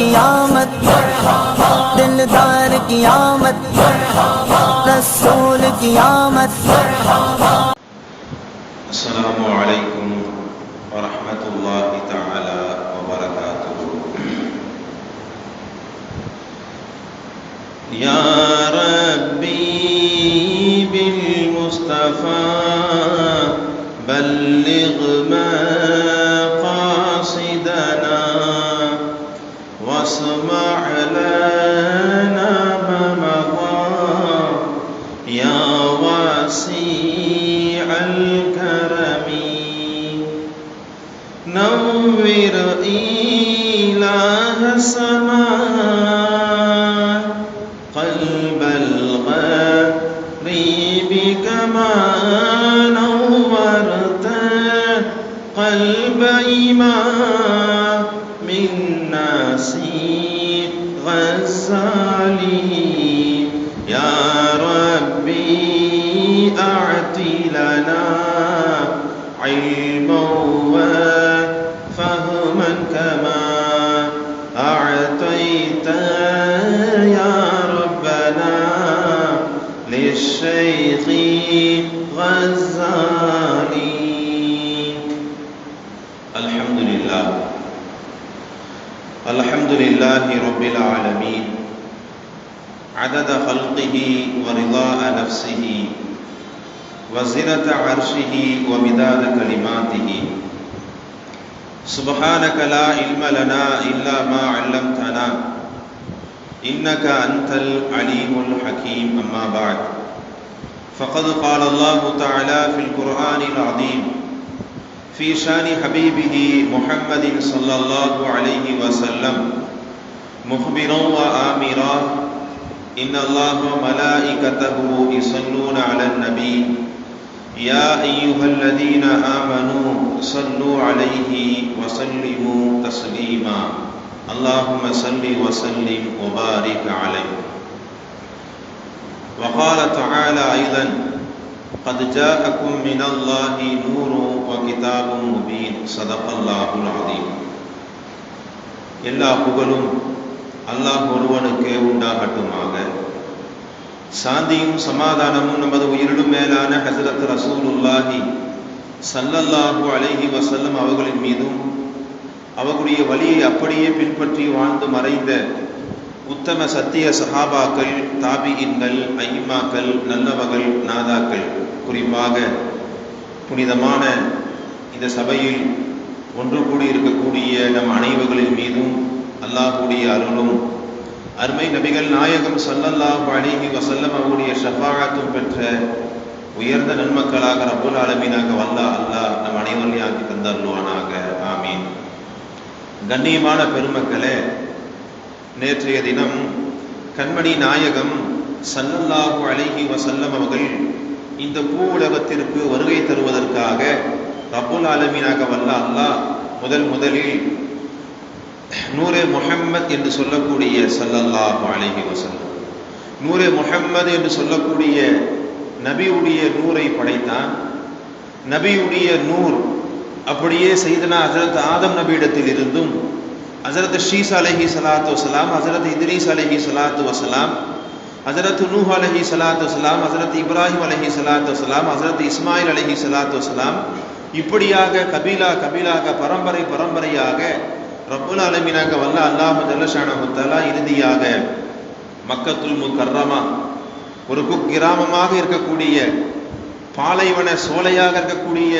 की आमद, दिलदार की आमद, रसूल की आमद। अस्सलामु अलैकुम वरहमतुल्लाहि तआला वबरकातुहू। या रब्बी बिल मुस्तफा बल्लिग मक़ासिदना वस्मा' लना मा मदा या वासिअल करमी नव्विर इलाह समा क़ल्बल ग़रीबि कमा नव्वरत क़ल्ब इमामिन नासिर ग़ज़्ज़ाली। या रब्बी अअति लना इल्मन व फहमन कमा अअतैत या रब्बना लिश्शैख़ि ग़ज़्ज़ाली। अल्हम्दुलिल्लाह अल्हम्दुलिल्लाहि रब्बिल आलमीन अदद ख़ल्क़िही व रिज़ाअ नफ़्सिही व ज़िनत अर्शिही व मिदाद कलिमातिही। सुब्हानक ला इल्म लना इल्ला मा अल्लमतना इन्नक अंतल अलीमुल हकीम। अम्मा बाद फ़क़द क़ाल अल्लाहु तआला फ़िल क़ुरआनिल अज़ीम फ़ी शानि हबीबिही मुहम्मदिन सल्लल्लाहु अलैहि वसल्लम मुख़बिरन व आमिरा इन्नल्लाह व मलाइकतहु युसल्लूना अलन नबी या अय्युहल्लज़ीना आमनू सल्लु अलैहि व सल्लिमू तस्लीमा। अल्लाहुम्मा सल्लि व सल्लिम व बारिक अलैहि। व क़ाल तआला अय्ज़न क़द जाअकुम मिनल्लाहि नूरुन व किताबुम मुबीन। ஸதகல்லாஹுல் அஸீம்। எல்லா புகழும் அல்லாஹ் ஒருவனுக்கே உண்டாகட்டுமாக. சாந்தியும் சமாதானமும் நமது உயிரிலும் மேலான ஹஸரத் ரசூலுல்லாஹி ஸல்லல்லாஹு அலைஹி வஸல்லம் அவர்களின் மீதும் அவர்களுடைய வழியை அப்படியே பின்பற்றி வாழ்ந்து மறைந்த உத்தம சத்திய சஹாபாக்கள், தாபியின்கள், ஐமாக்கள், நல்லவர்கள், நாதாக்கள், குறிப்பாக புனிதமான இந்த சபையில் ஒன்று கூடி இருக்கக்கூடிய நம் அனைவர்களின் மீதும் அல்லாஹ்வுடைய அருளும் அருமை நபிகள் நாயகம் ஸல்லல்லாஹு அலைஹி வஸல்லம் அவருடைய ஷஃபாஅத்தும் பெற்ற உயர்ந்த நன்மக்களாக ரப்புல் ஆலமீனாக அல்லாஹ் நம் அனைவரையும் ஆக்கி தந்தருள்வானாக. ஆமீன். கண்ணியமான பெருமக்களே, நேற்றைய தினம் கண்மணி நாயகம் ஸல்லல்லாஹு அலைஹி வஸல்லம் அவர்கள் இந்த பூ உலகத்திற்கு வருகை தருவதற்காக ரப்புல் ஆலமீனாக அல்லாஹ் முதலில் நூரே முஹம்மத் என்று சொல்லக்கூடிய ஸல்லல்லாஹு அலைஹி வஸல்லம், நூரே முஹம்மது என்று சொல்லக்கூடிய நபியுடைய நூரை படைத்தான். நபியுடைய நூர் அப்படியே சையதுனா ஹஸரத் ஆதம் நபியிடத்தில் இருந்தும், ஹஸரத் ஷீஸ் அலைஹி ஸலாத்து வஸலாம், ஹஸரத் இத்ரீஸ் அலைஹி ஸலாத்து வஸலாம், ஹஸரத் நூஹ் அலைஹி ஸலாத்து வஸலாம், ஹஸரத் இப்ராஹிம் அலைஹி ஸலாத்து வஸலாம், ஹஸரத் இஸ்மாயில் அலைஹி ஸலாத்து வஸலாம், இப்படியாக கபீலாக பரம்பரையாக ரப்புல் ஆலமீனாக அல்லாஹ் ஜல்ல ஷானஹு தஆலா இறுதியாக மக்கத்துல் முக்கர்ரமா, ஒரு குக்கிராமமாக இருக்கக்கூடிய பாலைவன சோலையாக இருக்கக்கூடிய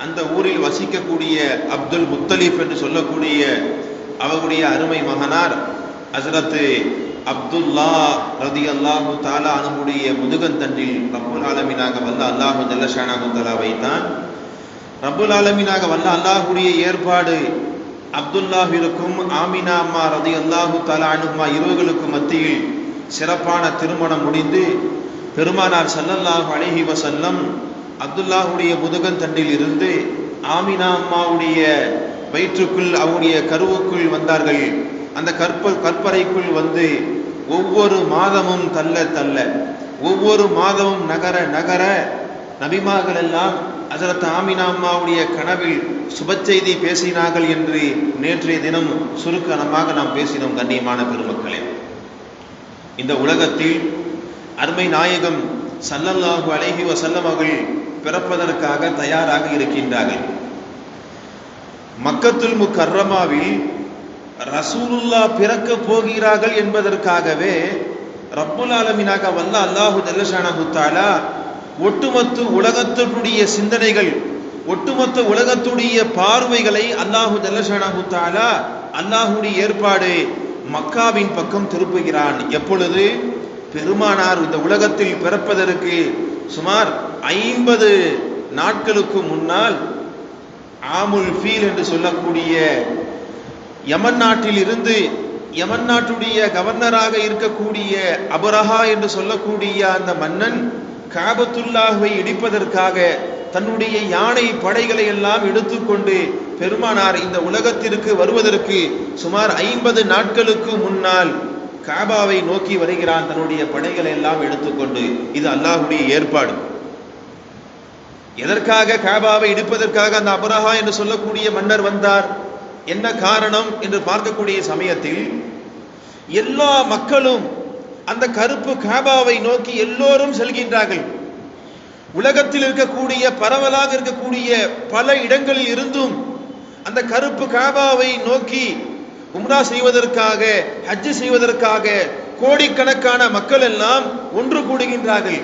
அந்த ஊரில் வசிக்கக்கூடிய அப்துல் முத்தலிப் என்று சொல்லக்கூடிய அவருடைய அருமை மகனார் ஹஸரத் அப்துல்லா ரலியல்லாஹு தஆலா அன்ஹுடைய முதுகந்தண்டில் ரப்புல் ஆலமீனாக அல்லாஹ் ஜல்ல ஷானஹு தஆலா வைத்தான். ரப்புல் ஆலமீனாக அல்லாஹ்வுடைய ஏற்பாடு அப்துல்லாஹிற்கும் ஆமினா அம்மா ரலியல்லாஹு தஆலா அன்ஹுமா இருவர்களுக்கும் மத்தியில் சிறப்பான திருமணம் முடிந்து பெருமானார் ஸல்லல்லாஹு அலைஹி வஸல்லம் அப்துல்லாஹுடைய முதுகந்தண்டில் இருந்து ஆமினா அம்மாவுடைய வயிற்றுக்குள் அவருடைய கருவுக்குள் வந்தார்கள். அந்த கற்பறைக்குள் வந்து ஒவ்வொரு மாதமும் தள்ள ஒவ்வொரு மாதமும் நகர நபிமார்கள் எல்லாம் ஹஸரத் ஆமினா அம்மாவுடைய கனவில் சுப செய்தி பேசினார்கள் என்று நேற்றைய தினம் சுருக்கமாக நாம் பேசினோம். கண்ணியமான பெருமக்களே, இந்த உலகத்தில் அருமை நாயகம் ஸல்லல்லாஹு அலைஹி வஸல்லம் அவர்கள் பிறப்பதற்காக தயாராக இருக்கின்றார்கள். மக்கத்துல் முக்கர்ரமாவில் ரசூலுல்லாஹ் பிறக்க போகிறார்கள் என்பதற்காகவே ரப்புல் ஆலமீனாக வல்ல அல்லாஹு ஜல்ல ஷானஹு தஆலா ஒட்டுமொத்த உலகத்துடைய சிந்தனைகள், ஒட்டுமொத்த உலகத்துடைய பார்வைகளை அல்லாஹு ஜல்ல ஷானஹு தஆலா அல்லாஹுடைய ஏற்பாடு மக்காவின் பக்கம் திருப்புகிறான். எப்பொழுது? பெருமானார் இந்த உலகத்தில் பிறப்பதற்கு சுமார் 50 நாட்களுக்கு முன்னால் ஆமுல் ஃபீல் என்று சொல்லக்கூடிய யமன் நாட்டில் இருந்து, யமன் நாட்டுடைய கவர்னராக இருக்கக்கூடிய அபரஹா என்று சொல்லக்கூடிய அந்த மன்னன் காபத்துல்லாஹ்வை இடிப்பதற்காக தன்னுடைய யானை படைகளை எல்லாம் எடுத்துக்கொண்டு பெருமானார் இந்த உலகத்திற்கு வருவதற்கு சுமார் 50 நாட்களுக்கு முன்னால் காபாவை நோக்கி வருகிறான், தன்னுடைய படைகளை எல்லாம் எடுத்துக்கொண்டு. இது அல்லாஹ்வுடைய ஏற்பாடு. எதற்காக? காபாவை இடிப்பதற்காக அந்த அபரஹா என்று சொல்லக்கூடிய மன்னர் வந்தார். என்ன காரணம் என்று பார்க்கக்கூடிய சமயத்தில் எல்லா மக்களும் அந்த கருப்பு காபாவை நோக்கி எல்லோரும் செல்கின்றார்கள். உலகத்தில் இருக்கக்கூடிய பரவலாக இருக்கக்கூடிய பல இடங்களில் இருந்தும் அந்த கருப்பு காபாவை நோக்கி உம்ரா செய்வதற்காக, ஹஜ் செய்வதற்காக கோடிக்கணக்கான மக்கள் எல்லாம் ஒன்று கூடுகின்றார்கள்.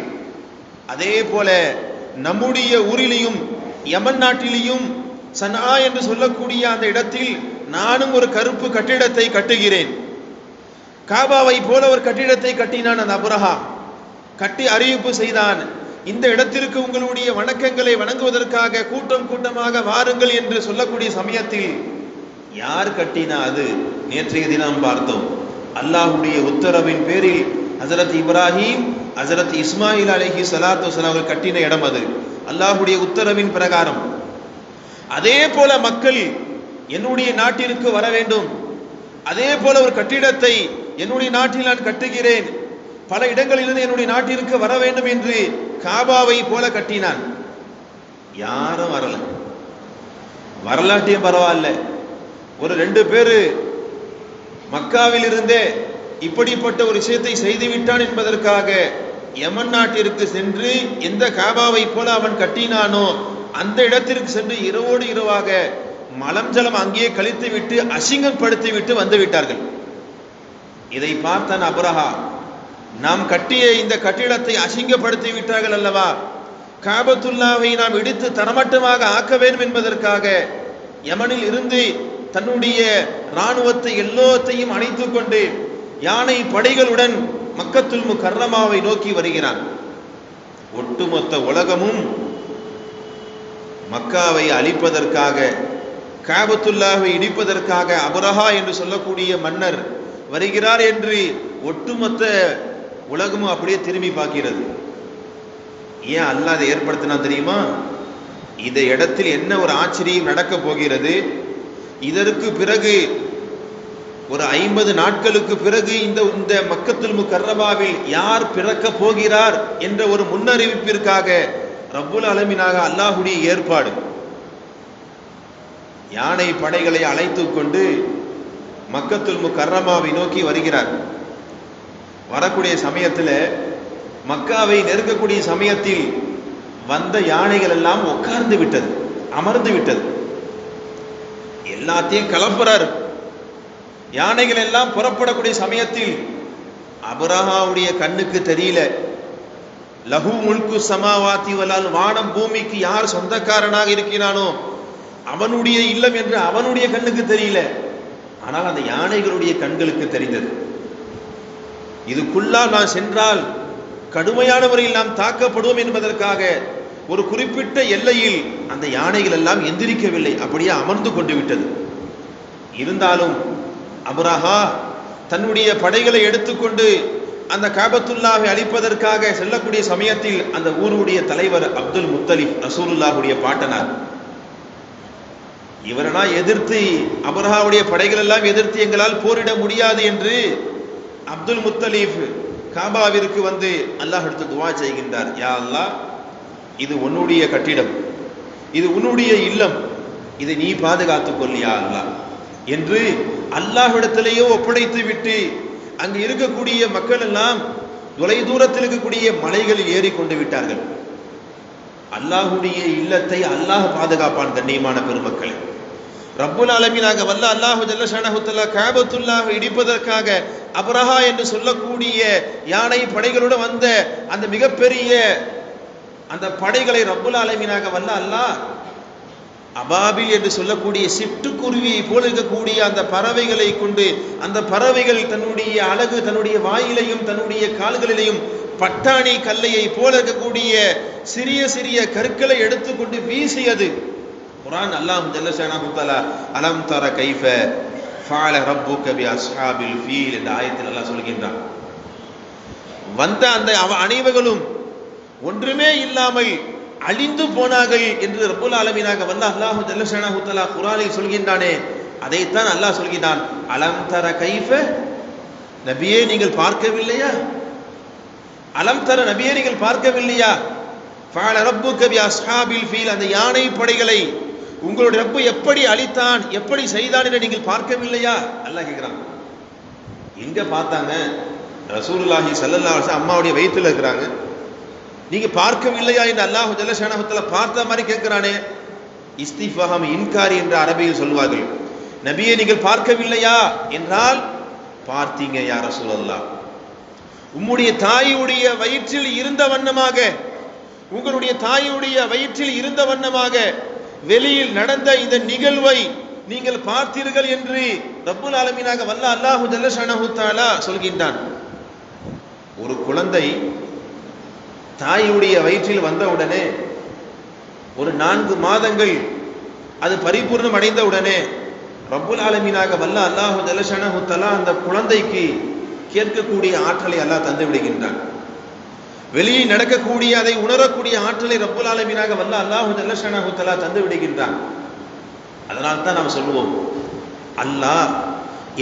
அதே போல நம்முடைய ஊரிலேயும் யமன் நாட்டிலேயும் சனா என்று சொல்லக்கூடிய அந்த இடத்தில் நானும் ஒரு கருப்பு கட்டிடத்தை கட்டுகிறேன். காபாவை போல ஒரு கட்டிடத்தை கட்டினான் அந்த அபரஹா. கட்டி அறிவிப்பு செய்தான், இந்த இடத்திற்கு உங்களுடைய வணக்கங்களை வணங்குவதற்காக கூட்டம் கூட்டமாக வாருங்கள் என்று சொல்லக்கூடிய சமயத்தில் யார் கட்டினா? அது நேற்றைய தினம் பார்த்தோம். அல்லாஹ்வுடைய உத்தரவின் பேரில் ஹஜரத் இப்ராஹிம், ஹஜரத் இஸ்மாயில் அலைஹி ஸலாத்து வஸலாம் அவர்கள் கட்டின இடம் அது, அல்லாஹ்வுடைய உத்தரவின் பிரகாரம். அதே போல மக்கள் என்னுடைய நாட்டிற்கு வர வேண்டும், அதே போல ஒரு கட்டிடத்தை என்னுடைய நாட்டில் நான் கட்டுகிறேன், பல இடங்களிலிருந்து என்னுடைய நாட்டிற்கு வர வேண்டும் என்று காபாவை போல கட்டினான். யாரும் வரல. வரலாற்றையும் பரவாயில்ல, ஒரு 2 பேரு மக்காவில் இருந்தே இப்படிப்பட்ட ஒரு விஷயத்தை செய்துவிட்டான் என்பதற்காக யமன் நாட்டிற்கு சென்று எந்த காபாவை போல அவன் கட்டினானோ அந்த இடத்திற்கு சென்று இரவோடு இரவாக மலம் ஜலம் அங்கேயே கழித்து விட்டு அசிங்கப்படுத்தி விட்டு வந்து விட்டார்கள். இதை பார்த்தான் அபரஹா, நாம் கட்டிய இந்த கட்டிடத்தை அசிங்கப்படுத்தி விட்டார்கள் அல்லவா, காபத்துல்லாவை நாம் இடித்து தரமட்டமாக ஆக்க வேண்டும் என்பதற்காக யமனில் இருந்து தன்னுடைய இராணுவத்தை எல்லாத்தையும் அணைத்துக் கொண்டு யானை படைகளுடன் மக்கத்துல் முக்கர்ரமாவை நோக்கி வருகிறான். ஒட்டுமொத்த உலகமும் மக்காவை அழிப்பதற்காக, காபத்துல்லாவை இடிப்பதற்காக அபரஹா என்று சொல்லக்கூடிய மன்னர் வருகிறார் என்று ஒட்டுமொத்த உலகமும் அப்படியே திரும்பி பார்க்கிறது. ஏன் அல்லாஹ் அதை ஏற்படுத்தினா தெரியுமா? இந்த இடத்தில் என்ன ஒரு ஆச்சரியம் நடக்க போகிறது, இதற்கு பிறகு ஒரு 50 நாட்களுக்கு பிறகு இந்த மக்கத்துல் முக்கர்ரமாவில் யார் பிறக்க போகிறார் என்ற ஒரு முன்னறிவிப்பிற்காக ரப்புல் ஆலமீனாக அல்லாஹ்வுடைய ஏற்பாடு. யானை படைகளை அழைத்துக் கொண்டு மக்கத்துல் முக்கர்ரமாவை நோக்கி வருகிறார். வரக்கூடிய சமயத்தில், மக்காவை நெருங்கக்கூடிய சமயத்தில் வந்த யானைகள் எல்லாம் உட்கார்ந்து விட்டது, அமர்ந்து விட்டது. எல்லாத்தையும் கலப்புறார். யானைகள் எல்லாம் புறப்படக்கூடிய சமயத்தில் அபரஹாவுடைய கண்ணுக்கு தெரியல, லஹு முல்கு சமாவாத்தி வலால், வானம் பூமிக்கு யார் சொந்தக்காரனாக இருக்கிறானோ அவனுடைய இல்லம் என்று அவனுடைய கண்ணுக்கு தெரியல. ஆனால் அந்த யானைகளுடைய கண்களுக்கு தெரிந்தது. இதுக்குள்ளால் நான் சென்றால் கடுமையான முறையில் நாம் தாக்கப்படுவோம் என்பதற்காக ஒரு குறிப்பிட்ட எல்லையில் அந்த யானைகள் எல்லாம் எந்திரிக்கவில்லை, அப்படியே அமர்ந்து கொண்டு விட்டது. இருந்தாலும் அபரஹா தன்னுடைய படைகளை எடுத்துக்கொண்டு அந்த காபத்துல்லாவை அழிப்பதற்காக செல்லக்கூடிய சமயத்தில் அந்த ஊருடைய தலைவர் அப்துல் முத்தலிப், ரசூலுல்லாஹுடைய பாட்டனார், இவரெல்லாம் எதிர்த்து, அபரஹாவுடைய படைகள் எல்லாம் எதிர்த்து எங்களால் போரிட முடியாது என்று அப்துல் முத்தலிப் காபாவிற்கு வந்து அல்லாஹ் எடுத்து துவா செய்கின்றார். யா அல்லாஹ், இது உன்னுடைய கட்டிடம், இது உன்னுடைய இல்லம், இதை நீ பாதுகாத்துக் கொள்ளியா அல்லாஹ் என்று அல்லாஹ்விடத்திலேயோ ஒப்படைத்து விட்டு அங்கு இருக்கக்கூடிய மக்கள் எல்லாம் தொலை தூரத்தில் இருக்கக்கூடிய மலைகளில் ஏறி கொண்டு விட்டார்கள். அல்லாஹுடைய இல்லத்தை அல்லாஹ் பாதுகாப்பான். கண்ணியமான பெருமக்கள், ரப்புல் ஆலமீனாக வல்ல அல்லாஹு ஜல்ல ஷானஹு தஆலா கஅபத்துல்லாஹ் இடிப்பதற்காக அப்ரஹா என்று சொல்லக்கூடிய யானை படைகளோடு வந்த அந்த மிகப்பெரிய அந்த படைகளை ரப்புல் ஆலமீனாக வல்ல அல்லாஹ் அபாபில் என்று சொல்லக்கூடிய சிட்டுக்குருவியை போல இருக்கக்கூடிய அந்த பறவைகளை கொண்டு, அந்த பறவைகள் தன்னுடைய அழகு, தன்னுடைய வாயிலையும் தன்னுடைய கால்களிலையும் பட்டாணி கல்லையை போல இருக்கக்கூடிய சிறிய சிறிய கற்களை எடுத்துக்கொண்டு வீசியது. குர்ஆன் அல்லாஹ் ஜல்ல ஷானஹு தஆலா அலம் தர கைஃப ஃபஅல ரப்புக பி அஸ்ஹாபில் ஃபீல் என்ற ஆயத்தில் அல்லாஹ் சொல்கின்றான். வந்த அந்த அனைவர்களும் ஒன்றுமே இல்லாமல் அழிந்து போனார்கள் என்று ரப்புல் ஆலமீனாக வல்ல அல்லாஹ் ஜல்ல ஷானஹு தஆலா குர்ஆனில் சொல்கின்றானே, அதைத்தான் அல்லாஹ் சொல்கிறான். அலம் தர கைஃப, நபியே நீங்கள் பார்க்கவில்லையா? அலம் தர, நபியே நீங்கள் பார்க்கவில்லையா? ஃபஅல ரப்புக பி அஸ்ஹாபில் ஃபீல், அந்த யானை படைகளை உங்களுடைய ரப்பு எப்படி அழித்தான், எப்படி செய்தான் என்று நீங்கள் பார்க்கவில்லையா? அல்லாஹ் கேட்கிறான். எங்க பார்த்தாங்க? ரசூலுல்லாஹி ஸல்லல்லாஹு அலைஹி வஸல்லம் அம்மாவுடைய வயிற்றில் இருக்கிறாங்க. நீங்க பார்க்கவில்லையா என்று அல்லாஹ் ஜல்ல ஷானஹு தஆலா பார்த்த மாதிரி கேட்கிறானே. இஸ்திஃபாம் இன்காரி என்ற அரபியில் சொல்வார்கள். நபியே நீங்கள் பார்க்கவில்லையா என்றால் பார்த்தீங்க யா ரசூலல்லாஹ். உம்முடைய தாயுடைய வயிற்றில் இருந்த வண்ணமாக, உங்களுடைய தாயுடைய வயிற்றில் இருந்த வண்ணமாக வெளியில் நடந்த இந்த நிகழ்வை நீங்கள் பார்த்தீர்கள் என்று ரப்புல் ஆலமீனாக வல்ல அல்லாஹு ஜல்ல ஷானஹு தஆலா சொல்கின்றான். ஒரு குழந்தை தாயுடைய வயிற்றில் வந்தவுடனே ஒரு 4 மாதங்கள் அது பரிபூர்ணம் அடைந்த உடனே ரப்புல் ஆலமீனாக வல்ல அல்லாஹு ஜல்ல ஷானஹு தஆலா அந்த குழந்தைக்கு கேட்கக்கூடிய ஆற்றலை அல்லாஹ் தந்து விடுகின்றான். வெளியே நடக்கக்கூடிய அதை உணரக்கூடிய ஆற்றலை ரப்புல் ஆலமீனாக வல்ல அல்லாஹு ஜல்ல ஷானஹு தஆலா தந்து விடுகின்றான். அதனால் தான் நாம் சொல்லுவோம், அல்லாஹ்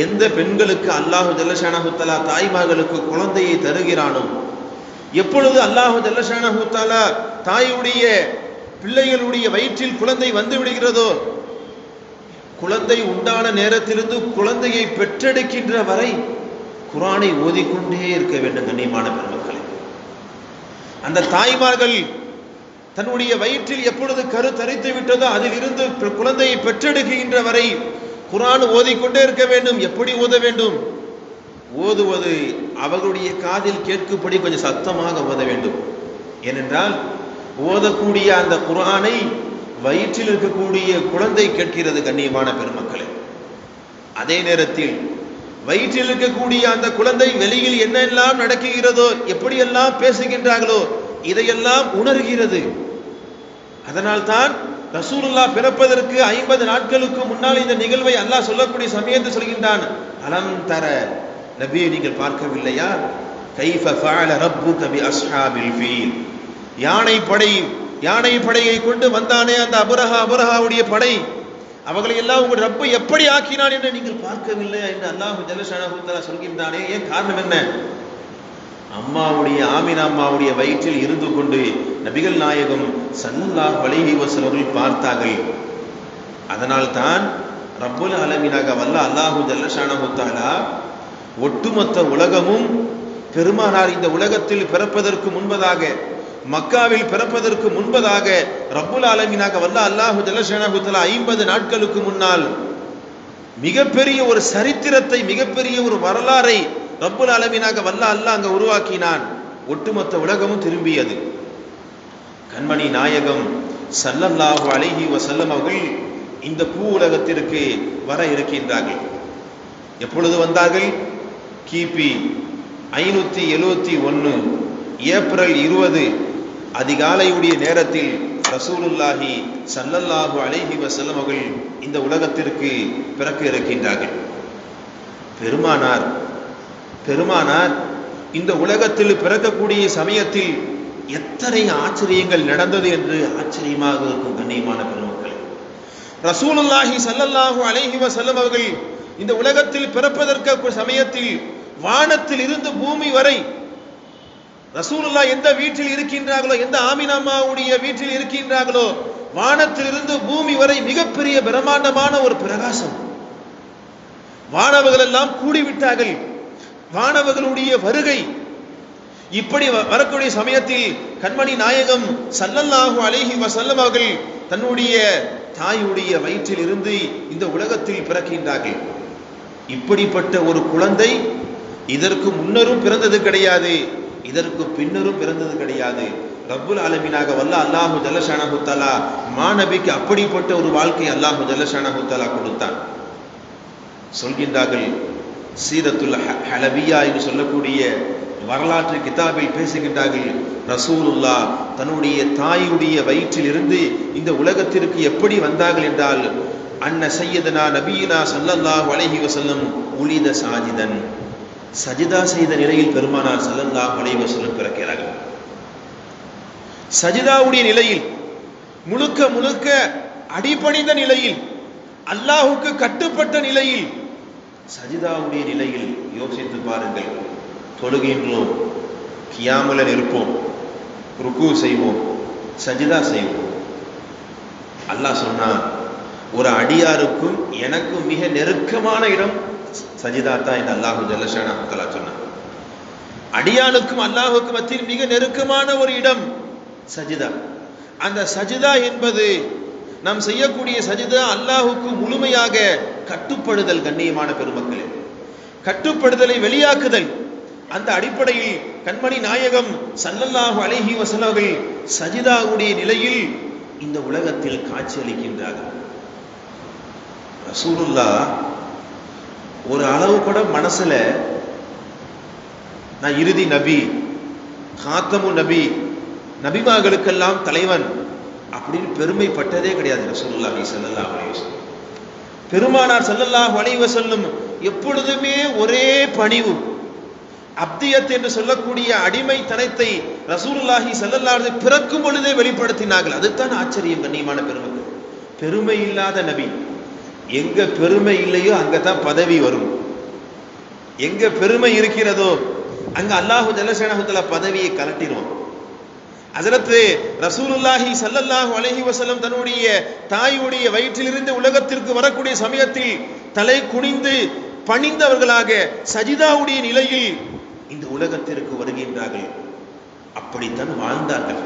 எந்த பெண்களுக்கு அல்லாஹு ஜல்ல ஷானஹு தஆலா தாய்மார்களுக்கு குழந்தையை தருகிறானோ, எப்பொழுது அல்லாஹு ஜல்ல ஷானஹு தஆலா தாயுடைய பிள்ளைகளுடைய வயிற்றில் குழந்தை வந்து விடுகிறதோ, குழந்தை உண்டான நேரத்திலிருந்து குழந்தையை பெற்றெடுக்கின்ற வரை குர்ஆனை ஓதிக்கொண்டே இருக்க வேண்டும். கண்ணியமான பெருமக்களே, அந்த தாய்மார்கள் தன்னுடைய வயிற்றில் எப்பொழுது கரு தரித்து விட்டதோ அதிலிருந்து குழந்தையை பெற்றெடுக்கின்ற வரை குர்ஆன் ஓதிக்கொண்டே இருக்க வேண்டும். எப்படி ஓத வேண்டும்? ஓதுவது அவர்களுடைய காதில் கேட்கும்படி கொஞ்சம் சத்தமாக ஓத வேண்டும். ஏனென்றால் ஓதக்கூடிய அந்த குர்ஆனை வயிற்றில் இருக்கக்கூடிய குழந்தை கேட்கிறது. கண்ணியமான பெருமக்களே, அதே நேரத்தில் வயிற்றில் இருக்கக்கூடிய அந்த குழந்தை வெளியில் என்னெல்லாம் நடக்குகிறதோ, எப்படியெல்லாம் பேசுகின்றார்களோ இதையெல்லாம் உணர்கிறது. அதனால் தான் ரசூலுல்லாஹ் பிறப்பதற்கு 50 நாட்களுக்கு முன்னால் இந்த நிகழ்வை அல்லாஹ் சொல்லக்கூடிய சமயத்தில் சொல்கின்றான். அலம் தர, நபியே நீங்கள் பார்க்கவில்லையா? கைஃப ஃபஅல ரப்புக பி அஸ்ஹாபில் ஃபீல், யானை படையை கொண்டு வந்தானே அந்த அபரஹாவுடைய படை, அவர்களை எல்லாம் உங்கள் ரப்பு எப்படி ஆக்கினான் என்று நீங்கள் பார்க்கவில்லையா என்று அல்லாஹ் ஜல்ல ஷானஹு தஆலா சொல்கின்றானே. ஏன் காரணம் என்ன? ஆமினா அம்மாவுடைய வயிற்றில் இருந்து கொண்டு நபிகள் நாயகம் ஸல்லல்லாஹு அலைஹி வஸல்லம் பார்த்தார்கள். அதனால் தான் ரப்புல் ஆலமீனாக வல்ல அல்லாஹு ஜல்ல ஷானஹு தஆலா ஒட்டுமொத்த உலகமும் பெருமானார் இந்த உலகத்தில் பிறப்பதற்கு முன்பதாக, மக்காவில் பிறப்பதற்கு முன்பதாக ரப்புல் ஆலமீனாக வல்ல அல்லாஹு ஜல்ல ஷானஹு தஆலா 50 நாட்களுக்கு முன்னால் மிகப்பெரிய ஒரு சரித்திரத்தை, மிகப்பெரிய ஒரு வரலாறை ரப்புல் ஆலமீனாக வல்ல அல்லாஹ் அங்க உருவாக்கினான். ஒட்டுமொத்த உலகமும் திரும்பியது. கண்மணி நாயகம் ஸல்லல்லாஹு அலைஹி வஸல்லம் அவர்கள் இந்த பூ உலகத்திற்கு வர இருக்கின்றார்கள். எப்பொழுது வந்தார்கள்? கிபி 571 ஏப்ரல் 20 அதிகாலையுடைய நேரத்தில் ரசூலுல்லாஹி ஸல்லல்லாஹு அலைஹி வஸல்லம் அவர்கள் இந்த உலகத்திற்கு பிறக்க இருக்கின்றார்கள். பெருமானார் இந்த உலகத்தில் பிறக்கக்கூடிய சமயத்தில் எத்தனை ஆச்சரியங்கள் நடந்தது என்று ஆச்சரியமாக இருக்கும். கண்ணியமான பெருமக்கள், ரசூலுல்லாஹி ஸல்லல்லாஹு அலைஹி வஸல்லம் அவர்கள் இந்த உலகத்தில் பிறப்பதற்கு சமயத்தில் வானத்தில் இருந்து பூமி வரை ரசூலுல்லாஹ் எந்த வீட்டில் இருக்கின்றார்களோ, எந்த ஆமினாமாவுடைய வீட்டில் இருக்கின்றார்களோ, வானத்திலிருந்து பூமி வரை மிகப்பெரிய பிரம்மாண்டமான ஒரு பிரகாசம். வானவர்கள் எல்லாம் கூடிவிட்டார்கள். வானவர்களுடைய வருகை இப்படி வரக்கூடிய சமயத்தில் கண்மணி நாயகம் ஸல்லல்லாஹு அலைஹி வஸல்லம் அவர்கள் தன்னுடைய தாயுடைய வயிற்றில் இருந்து இந்த உலகத்தில் பிறக்கின்றார்கள். இப்படிப்பட்ட ஒரு குழந்தை இதற்கு முன்னரும் பிறந்தது கிடையாது, இதற்கு பின்னரும் பிறந்தது கிடையாது. ரப்புல் ஆலமீனாக வல்ல அல்லாஹு ஜல்ல ஷானஹு தஆலா மாநபிக்கு அப்படிப்பட்ட ஒரு வாழ்க்கை அல்லாஹு ஜல்ல ஷானஹு தஆலா கொடுத்தான். சொல்கின்றார்கள், சீரத்துல் ஹலபியா என்று சொல்லக்கூடிய வரலாற்று கிதாபில் பேசுகின்றார்கள், ரசூலுல்லாஹ் தன்னுடைய தாயுடைய வயிற்றில் இருந்து இந்த உலகத்திற்கு எப்படி வந்தார்கள் என்றால், அன்ன சையதனா நபியினா ஸல்லல்லாஹு அலைஹி வஸல்லம் உலித சாஜிதன், சஜிதா செய்த நிலையில் பெருமானார் ஸல்லல்லாஹு அலைஹி வஸல்லம் பிறக்கிறார்கள். சஜிதாவுடைய நிலையில், முழுக்க முழுக்க அடிபணிந்த நிலையில், அல்லாஹுக்கு கட்டுப்பட்ட நிலையில், சஜிதாவுடைய நிலையில் யோசித்து பாருங்கள். தொழுகின்றோம், கியாமுல இருப்போம், ருக்கு செய்வோம், சஜிதா செய்வோம். அல்லாஹ் சொன்னான், ஒரு அடியாருக்கும் எனக்கும் மிக நெருக்கமான இடம் சஜிதா தான் என்று அல்லாஹு ஜல்ல ஷானஹு தஆலா சொன்னான். அடியானுக்கும் அல்லாஹுக்கும் மத்தியில் மிக நெருக்கமான ஒரு இடம் சஜிதா. அந்த சஜிதா என்பது நாம் செய்யக்கூடிய சஜிதா அல்லாஹுக்கு முழுமையாக கட்டுப்படுதல். கண்ணியமான பெருமக்களே, கட்டுப்படுதலை வெளியாக்குதல். அந்த அடிப்படையில் கண்மணி நாயகம் ஸல்லல்லாஹு அலைஹி வஸல்லம் அவர்கள் சஜிதாவுடைய நிலையில் இந்த உலகத்தில் காட்சி அளிக்கின்றார்கள். ரசூலுல்லாஹ் ஒரு அளவு கூட மனசுல நான் இறுதி நபி, காத்தமு நபி, நபிமார்களுக்கெல்லாம் தலைவன் அப்படின்னு பெருமைப்பட்டதே கிடையாது ரசூலுல்லாஹி ஸல்லல்லாஹு அலைஹி வஸல்லம். பெருமானார் ஸல்லல்லாஹு அலைஹி வஸல்லம் எப்பொழுதுமே ஒரே பணிவு, அப்தியத் என்று சொல்லக்கூடிய அடிமைத்தனத்தை ரசூலுல்லாஹி ஸல்லல்லாஹு அலைஹி வஸல்லம் பிறக்கும் பொழுதே வெளிப்படுத்தினார்கள். அதுதான் ஆச்சரியம். கண்ணியமான பெருமக்கள், பெருமை இல்லாத நபி. எங்க பெருமை இல்லையோ அங்கதான் பதவி வரும். எங்க பெருமை இருக்கிறதோ அங்க அல்லாஹு ஜல்ல ஷானஹு தஆலா பதவியை கலட்டிடுவான். ஹஜ்ரத் ரசூலுல்லாஹி ஸல்லல்லாஹு அலைஹி வஸல்லம் தன்னுடைய தாயுடைய வயிற்றிலிருந்து உலகத்திற்கு வரக்கூடிய சமயத்தில் தலை குனிந்து பணிந்தவர்களாக சஜிதாவுடைய நிலையில் இந்த உலகத்திற்கு வருகின்றார்கள். அப்படித்தான் வாழ்ந்தார்கள்.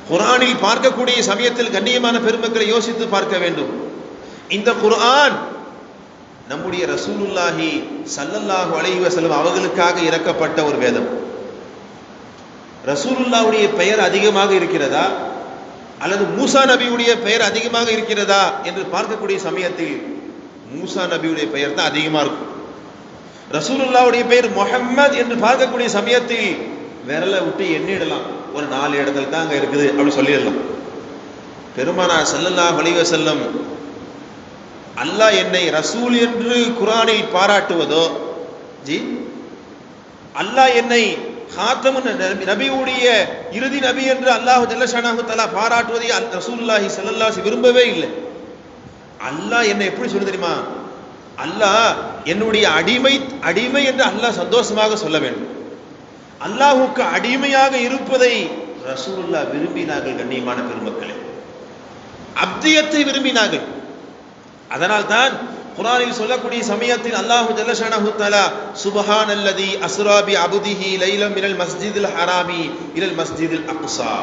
குர்ஆனில் பார்க்கக்கூடிய சமயத்தில் கண்ணியமான பெருமக்களை யோசித்து பார்க்க வேண்டும். இந்த குர்ஆன் நம்முடைய ரசூலுல்லாஹி ஸல்லல்லாஹு அலைஹி வஸல்லம் அவர்களுக்காக இறக்கப்பட்ட ஒரு வேதம். ரசூலுல்லாஹ்வுடைய பெயர் அதிகமாக இருக்கிறதா அல்லது மூசா நபியுடைய பெயர் அதிகமாக இருக்கிறதா என்று பார்க்கக்கூடிய சமயத்தில் மூசா நபியுடைய பெயர் தான் அதிகமாக இருக்கும். ரசூலுல்லாஹ்வுடைய பெயர் முஹம்மது என்று பார்க்கக்கூடிய சமயத்தில் விரலை விட்டு எண்ணிடலாம், ஒரு 4 இடத்துல தான் அங்க இருக்குது அப்படி சொல்லிடலாம். பெருமானார் ஸல்லல்லாஹு அலைஹி வஸல்லம் அல்லாஹ் என்னை ரசூல் என்று குர்ஆனில் பாராட்டுவதோ, அல்லாஹ் என்னை காத்தமுன் நபியுடைய இறுதி நபி என்று அல்லாஹ் ஜல்ல ஷானஹு தஆலா பாராட்டுவதை ரசூலுல்லாஹி ஸல்லல்லாஹு அலைஹி வஸல்லம் விரும்பவே இல்லை. அல்லாஹ் என்னை எப்படி சொல்ல தெரியுமா? அல்லாஹ் என்னுடைய அடிமை என்று அல்லாஹ் சந்தோஷமாக சொல்ல வேண்டும். அல்லாஹுக்கு அடிமையாக இருப்பதை ரசூலுல்லாஹ் விரும்பினார்கள். கண்ணியமான பெருமக்களே, அப்தியத்தை விரும்பினார்கள். அதனால் தான் குர்ஆனில் சொல்லக்கூடிய சமயத்தில் அல்லாஹு ஜல்ல ஷானஹு தஆலா சுப்ஹானல்லதி அஸ்ரா பி அப்திஹி லைலம் மினல் மஸ்ஜிதில் ஹராமி இலல் மஸ்ஜிதில் அக்ஸா,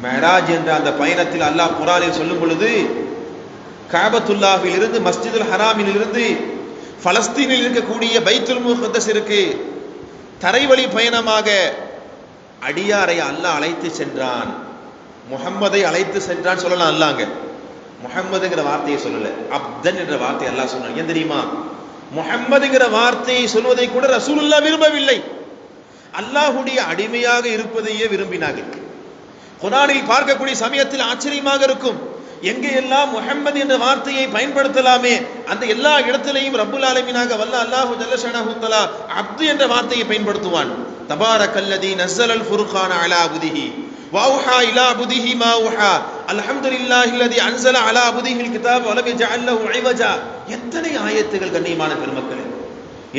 மிஅராஜ் என்ற அந்த பயணத்தில் அல்லாஹ் குர்ஆனில் சொல்லும் பொழுது காபத்துல்லாஹில் இருந்து மஸ்ஜிதுல் ஹராமில் இருந்து பலஸ்தீனில் இருக்கக்கூடிய பைத்துல் முகத்தஸிற்கு தரைவழி பயணமாக அடியாரை அல்லாஹ் அழைத்து சென்றான். முஹம்மதை அழைத்து சென்றான் சொல்லலாம். அல்லாஹ்ங்க முஹம்மதுங்கிற வார்த்தையை சொல்லல, அப்தன் என்ற வார்த்தை அல்லாஹ் சொன்னான். ஏன் தெரியுமா? முஹம்மதுங்கிற வார்த்தையை சொல்வதை கூட ரசூலுல்லாஹ் விரும்பவில்லை, அல்லாஹ்வுடைய அடிமையாக இருப்பதையே விரும்பினார்கள். குர்ஆனில் பார்க்கக்கூடிய சமயத்தில் ஆச்சரியமாக இருக்கும். எங்கே எல்லாம் முஹம்மது என்ற வார்த்தையை பயன்படுத்தலாமே அந்த எல்லா இடத்திலையும் ரப்புல் ஆலமீனாக வல்ல அல்லாஹு ஜல்ல ஷானஹு தஆலா அப்து என்ற வார்த்தையை பயன்படுத்துவான். தபாரக்கல்லதி நஸ்ஸலல் ஃபுர்கான அலா அப்திஹி வஅவ்ஹா இலா அப்திஹி மா அவ்ஹா அல்ஹம்துலில்லாஹில்லதி அன்ஸல அலா அப்திஹில் கிதாப வலம் யஜஅல் லஹு இவஜா. எத்தனை ஆயத்துகள் கண்ணியமான பெருமக்களே!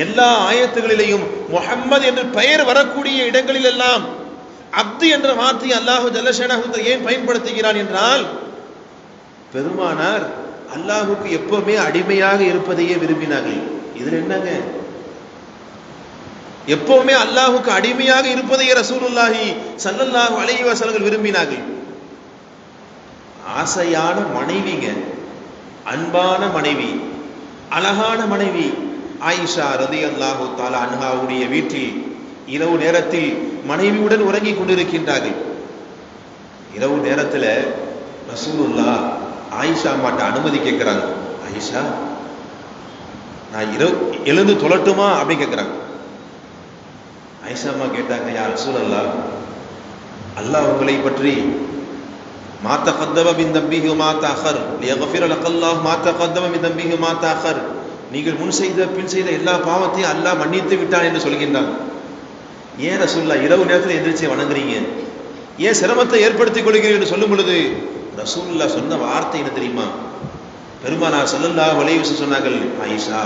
எல்லா ஆயத்துகளிலேயும் முஹம்மது என்று பெயர் வரக்கூடிய இடங்களில் எல்லாம் அப்து என்ற வார்த்தையை அல்லாஹு ஜல்லஷானஹு ஏன் பயன்படுத்துகிறான் என்றால், பெருமானார் அல்லாஹுக்கு எப்பவுமே அடிமையாக இருப்பதையே விரும்பினார்கள். இதுல என்னங்க, எப்பவுமே அல்லாஹுக்கு அடிமையாக இருப்பதையே ரசூலுல்லாஹி ஸல்லல்லாஹு அலைஹி வஸல்லம் விரும்பினார்கள். ஆசையான மனைவிங்க, அன்பான மனைவி, அழகான மனைவி ஆயிஷா ரலியல்லாஹு தஆலா அன்ஹாவுடைய வீட்டில் இரவு நேரத்தில் மனைவியுடன் உறங்கிக் கொண்டிருக்கின்றார்கள். இரவு நேரத்தில் ரசூலுல்லாஹ் ஆயிஷா மாட்ட அனுமதி கேட்கிறாங்க. ஆயிஷா, நான் இரவு எழுந்து தொழட்டுமா அப்படின்னு கேட்கிறாங்க. ஆயிஷா அம்மா கேட்டாங்க, யா ரசூலல்லாஹ், அல்லாஹ் உங்களை பற்றி மா தகத்தம மின் தம்பிஹி வ மா தஅഖர் லியக்ஃபிர லக்கல்லாஹு மா தகத்தம மின் தம்பிஹி வ மா தஅഖர், நீங்கள் முன் செய்த பின் செய்த எல்லா பாவத்தையும் அல்லாஹ் மன்னித்து விட்டான் என்று சொல்கின்றான். ஏன் ரசூலுல்லாஹ் இரவு நேரத்தில் எந்திரிச்சு வணங்குறீங்க, ஏன் சிரமத்தை ஏற்படுத்திக் கொள்கிறீர்கள் என்று சொல்லும் பொழுது ரசூலுல்லாஹ் சொன்ன வார்த்தை என்ன தெரியுமா? பெருமானார் ஸல்லல்லாஹு அலைஹி வஸல்லம் சொன்னார்கள், ஆயிஷா,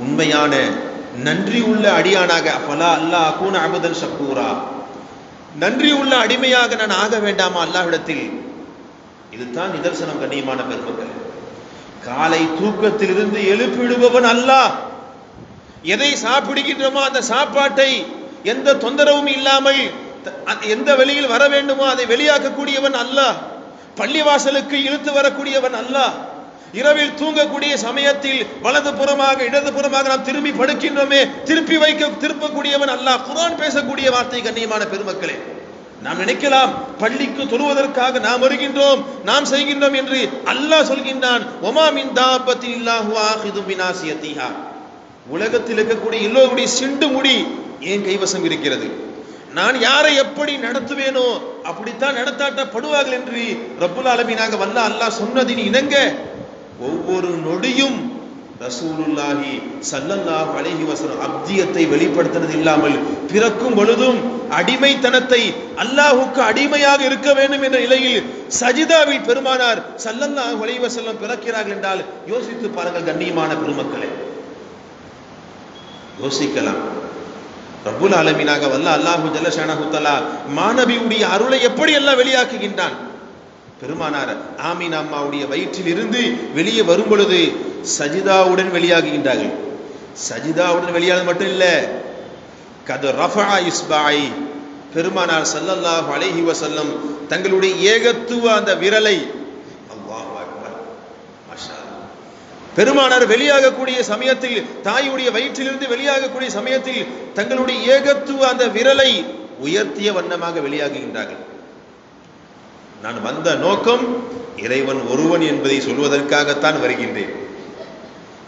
உண்மையான நன்றி உள்ள அடியானாக ஃபலா அல்லாஹ் அகூன அபதன் ஷக்கூரா, நன்றி உள்ள அடிமையாக நான் ஆக வேண்டாமா அல்லாஹ்விடத்தில்? இதுதான் நிதர்சனம். கண்ணியமான பெருமக்கள், காலை தூக்கத்திலிருந்து எழுப்பிடுபவன் அல்லாஹ். எதை சாப்பிடுகின்றோமோ அந்த சாப்பாட்டை எந்த தொந்தரவும் இல்லாமல் எந்த வெளியில் வர வேண்டுமோ அதை வெளியாக்கக்கூடியவன் அல்லாஹ். பள்ளிவாசலுக்கு இழுத்து வரக்கூடியவன் அல்லாஹ். இரவில் தூங்கக்கூடிய சமயத்தில் வலது புறமாக இடது புறமாக நாம் திரும்பி படுக்கின்றோமே, திருப்பக்கூடியவன் அல்லாஹ். குர்ஆன் பேசக்கூடிய வார்த்தை. கண்ணியமான பெருமக்களே, நாம் நினைக்கலாம் பள்ளிக்கு தொழுவதற்காக நாம் வருகின்றோம், நாம் செய்கின்றோம் என்று. அல்லாஹ் சொல்கின்றான், ஒமா மின் தாபத்தின் இல்லாஹு ஆகிது பினாசியத்திஹா, உலகத்தில் இருக்கக்கூடிய எல்லோருடைய சிண்டு முடி ஏன் கைவசம் இருக்கிறது. நான் யாரை எப்படி நடத்துவேனோ அப்படித்தான் நடத்தாட்டப்படுவார்கள் என்று ரப்புல் ஆலமீனாக வல்ல அல்லாஹ் சொன்னதின் இணங்க ஒவ்வொரு நொடியும் ரசூலுல்லாஹி ஸல்லல்லாஹு அலைஹி வஸல்லம் அப்தியத்தை வெளிப்படுத்தினது இல்லாமல் பிறக்கும் பொழுதும் அடிமைத்தனத்தை, அல்லாஹுக்கு அடிமையாக இருக்க வேண்டும் என்ற நிலையில் சஜிதாவில் பெருமானார் ஸல்லல்லாஹு அலைஹி வஸல்லம் பிறக்கிறார்கள் என்றால் யோசித்து பாருங்கள். கண்ணியமான பெருமக்களே, யோசிக்கலாம். ரப்புல் ஆலமீனாக வல்ல அல்லாஹு ஜல்லஷானஹு தஆலா மாநபியுடைய அருளை எப்படி எல்லாம் வெளியாக்குகின்றான். பெருமானார் ஆமீனா அம்மாவுடைய வயிற்றில் இருந்து வெளியே வரும் பொழுது சஜிதாவுடன் வெளியாகுகின்றார்கள். சஜிதாவுடன் வெளியானது மட்டும் இல்ல, கது ரஃபா இஸ்பாய், பெருமானார் ஸல்லல்லாஹு அலைஹி வஸல்லம் தங்களுடைய ஏகத்துவ அந்த விரலை, அல்லாஹு அக்பர், மாஷா அல்லாஹ், பெருமானார் வெளியாகக்கூடிய சமயத்தில், தாயுடைய வயிற்றிலிருந்து வெளியாகக்கூடிய சமயத்தில் தங்களுடைய ஏகத்துவ அந்த விரலை உயர்த்திய வண்ணமாக வெளியாகுகின்றார்கள். நான் வந்த நோக்கம் இறைவன் ஒருவன் என்பதை சொல்வதற்காகத்தான் வருகின்றேன்.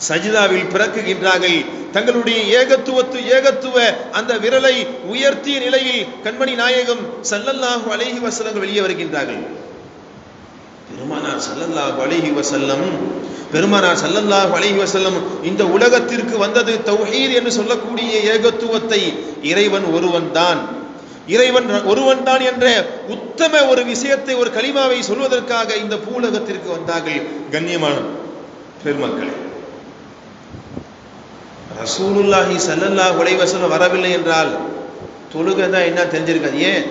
சஜிதாவில் பிறக்குகின்றார்கள். தங்களுடைய ஏகத்துவ அந்த விரலை உயர்த்திய நிலையில் கண்மணி நாயகம் ஸல்லல்லாஹு அலைஹி வஸல்லம் வெளியே வருகின்றார்கள். பெருமானார் ஸல்லல்லாஹு அலைஹி வஸல்லம் இந்த உலகத்திற்கு வந்தது தௌஹீத் என்று சொல்லக்கூடிய ஏகத்துவத்தை, இறைவன் ஒருவன் தான், இறைவன் ஒருவன் தான் என்ற உத்தம ஒரு விஷயத்தை, ஒரு கலிமாவை சொல்வதற்காக இந்த பூலகத்திற்கு வந்தார்கள். கண்ணியமான பெருமக்களே, ரசூலுல்லாஹி ஸல்லல்லாஹு அலைஹி வஸல்லம் வரவில்லை என்றால் தொழுகை தான் என்ன தெரிஞ்சிருக்காது. ஏன்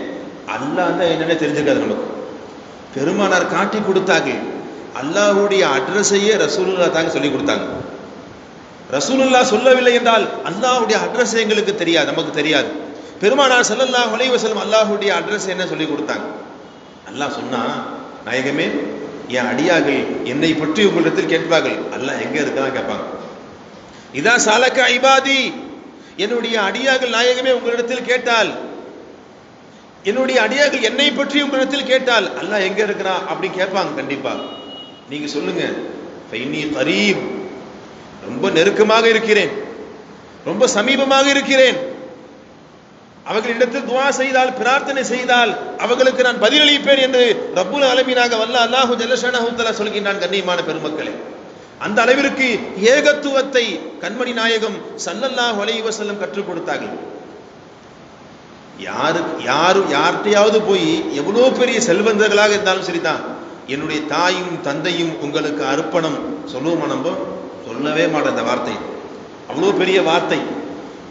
அல்லாஹ் தான் என்னன்னு தெரிஞ்சிருக்காது நமக்கு. பெருமானார் காட்டி கொடுத்தாங்க. அல்லாஹ்வுடைய அட்ரஸையே ரசூலுல்லாஹ் தாங்க சொல்லி கொடுத்தாங்க. ரசூலுல்லாஹ் சொல்லவில்லை என்றால் அல்லாஹ்வுடைய அட்ரஸ் எங்களுக்கு தெரியாது, நமக்கு தெரியாது. பெருமானார் ஸல்லல்லாஹு அலைஹி வஸல்லம் அல்லாஹ்வுடைய அட்ரஸ் என்ன சொல்லி கொடுத்தாங்க. அல்லாஹ் சொன்னா, நாயகமே, என் அடியார்கள் என்னை பற்றி உங்களிடத்தில் கேட்பார்கள். அல்லாஹ் எங்க இருக்கான்னு கேட்பாங்க. இதா சாலக இபாதி, என்னுடைய அடியார்கள் நாயகமே உங்களிடத்தில் கேட்டால், என்னுடைய அடியார்கள் என்னை பற்றி உங்களிடத்தில் கேட்டால் அல்லாஹ் எங்க இருக்கிறான் அப்படி கேட்பாங்க. கண்டிப்பா நீங்க சொல்லுங்க, ஃபைனி கரீப், ரொம்ப நெருக்கமாக இருக்கிறேன், ரொம்ப சமீபமாக இருக்கிறேன். அவர்களிடத்தில் துஆ செய்தால், பிரார்த்தனை செய்தால் அவர்களுக்கு நான் பதிலளிப்பேன் என்று ரப்புல் ஆலமீனாக வல்ல அல்லாஹு ஜல்லஷானஹு தஆலா சொல்கின்றான். கண்ணியமான பெருமக்களே, அந்த அளவிற்கு ஏகத்துவத்தை கண்மணி நாயகம் ஸல்லல்லாஹு அலைஹி வஸல்லம் கற்றுக் கொடுத்தார்கள். யார்கிட்டையாவது போய் எவ்வளோ பெரிய செல்வந்தர்களாக இருந்தாலும் சரிதான், என்னுடைய தாயும் தந்தையும் உங்களுக்கு அர்ப்பணம் சொல்லுவோமா? நம்ம சொல்லவே மாட்டோம் இந்த வார்த்தை. அவ்வளோ பெரிய வார்த்தை.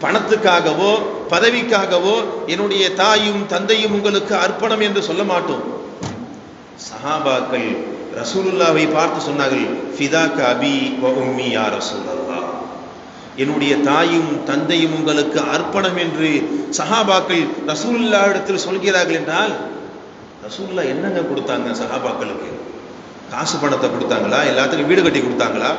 பணத்துக்காகவோ பதவிக்காகவோ என்னுடைய தாயும் தந்தையும் உங்களுக்கு அர்ப்பணம் என்று சொல்ல மாட்டோம். சஹாபாக்கள் ரசூலுல்லாவை பார்த்து சொன்னார்கள், ஃபிதாக அபி வ உம்மி யா ரசூலல்லாஹ், என்னுடைய தாயும் தந்தையும் உங்களுக்கு அர்ப்பணம் என்று சஹாபாக்கள் ரசூலுல்லாஹ் இடத்தில் சொல்கிறார்கள் என்றால், ரசூலுல்லாஹ் என்னங்க கொடுத்தாங்க சஹாபாக்களுக்கு? காசு பணத்தை கொடுத்தாங்களா? எல்லாத்துக்கும் வீடு கட்டி கொடுத்தாங்களா?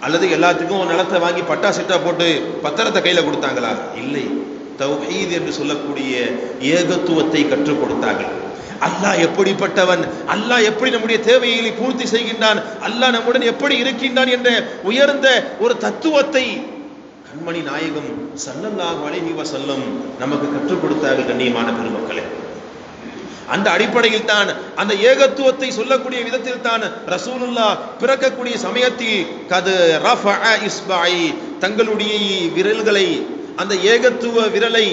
அல்லது எல்லாத்துக்கும் நிலத்தை வாங்கி பட்டா சிட்டா போட்டு பத்திரத்தை கையில் கொடுத்தாங்களா? இல்லை, தௌஹீத் என்று சொல்லக்கூடிய ஏகத்துவத்தை கற்றுக் கொடுத்தார்கள். அல்லாஹ் எப்படிப்பட்டவன், அல்லாஹ் எப்படி நம்முடைய தேவைகளை பூர்த்தி செய்கின்றான், அல்லாஹ் நம்முடன் எப்படி இருக்கின்றான் என்ற உயர்ந்த ஒரு தத்துவத்தை கண்மணி நாயகம் ஸல்லல்லாஹு அலைஹி வஸல்லம் நமக்கு கற்றுக் கொடுத்தார்கள். கண்ணியமான பெருமக்களே, அந்த அடிப்படையில் தான், அந்த ஏகத்துவத்தை சொல்லக்கூடிய விதத்தில் தான் ரசூலுல்லாஹ் பிறக்கக்கூடிய சமயத்தில் கது ரஃபஅ இஸ்பஐ, தங்களுடைய விரல்களை, அந்த ஏகத்துவ விரலை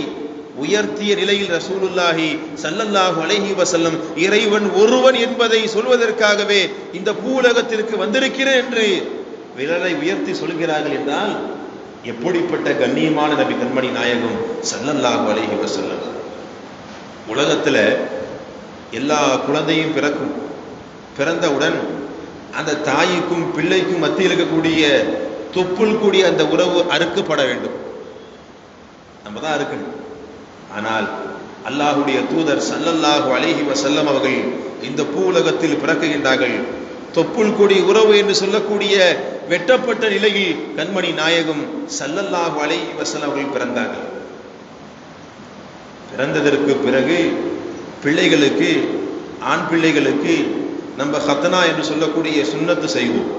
உயர்த்திய நிலையில் ரசூலுல்லாஹி ஸல்லல்லாஹு அலைஹி வஸல்லம் இறைவன் ஒருவன் என்பதை சொல்வதற்காகவே இந்த பூலகத்திற்கு வந்திருக்கிறேன் என்று விரலை உயர்த்தி சொல்கிறார்கள் என்றால், எப்படிப்பட்ட கண்ணியமான நபி கண்மணி நாயகம் ஸல்லல்லாஹு அலைஹி வஸல்லம். உலகத்துல எல்லா குழந்தையும் பிறக்கும். பிறந்தவுடன் அந்த தாய்க்கும் பிள்ளைக்கும் மத்தியில் இருக்கக்கூடிய தொப்புள் கூடிய அந்த உறவு அறுக்கப்பட வேண்டும். நம்ம தான் அறுக்கணும். ஆனால் அல்லாஹுடைய தூதர் ஸல்லல்லாஹு அலைஹி வஸல்லம் அவர்கள் இந்த பூவுலகத்தில் பிறக்குகின்றார்கள். தொப்புள் கூடிய உறவு என்று சொல்லக்கூடிய வெட்டப்பட்ட நிலையில் கண்மணி நாயகம் ஸல்லல்லாஹு அலைஹி வஸல்லம் அவர்கள் பிறந்தார்கள். பிறந்ததற்கு பிறகு பிள்ளைகளுக்கு, ஆண் பிள்ளைகளுக்கு நம்ம ஹத்னா என்று சொல்லக்கூடிய சுன்னத்து செய்வோம்.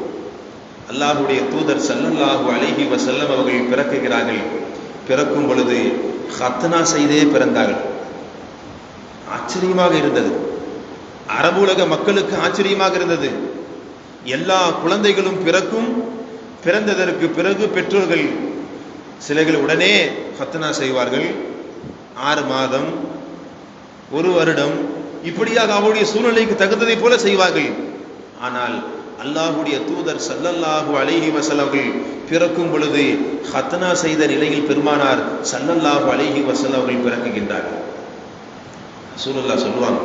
அல்லாஹுடைய தூதர் ஸல்லல்லாஹு அலைஹி வஸல்லம் அவர்கள் பிறக்குகிறார்கள். பிறக்கும் பொழுது ஹத்னா செய்தே பிறந்தார்கள். ஆச்சரியமாக இருந்தது. அரபு உலக மக்களுக்கு ஆச்சரியமாக இருந்தது. எல்லா குழந்தைகளும் பிறக்கும். பிறந்ததற்கு பிறகு பெற்றோர்கள் சிலைகள் உடனே ஹத்னா செய்வார்கள். 6 மாதம், 1 வருடம், இப்படியாக அவருடைய சூழ்நிலைக்கு தகுந்ததை போல செய்வார்கள். ஆனால் அல்லாஹுடைய தூதர் ஸல்லல்லாஹு அலைஹி வஸல்லம் பிறக்கும் பொழுது ஹத்னா செய்த நிலையில் பெருமானார் ஸல்லல்லாஹு அலைஹி வஸல்லம் அவர்கள் பிறக்குகின்றார்கள். ரசூலுல்லாஹ் சொல்லுவாங்க,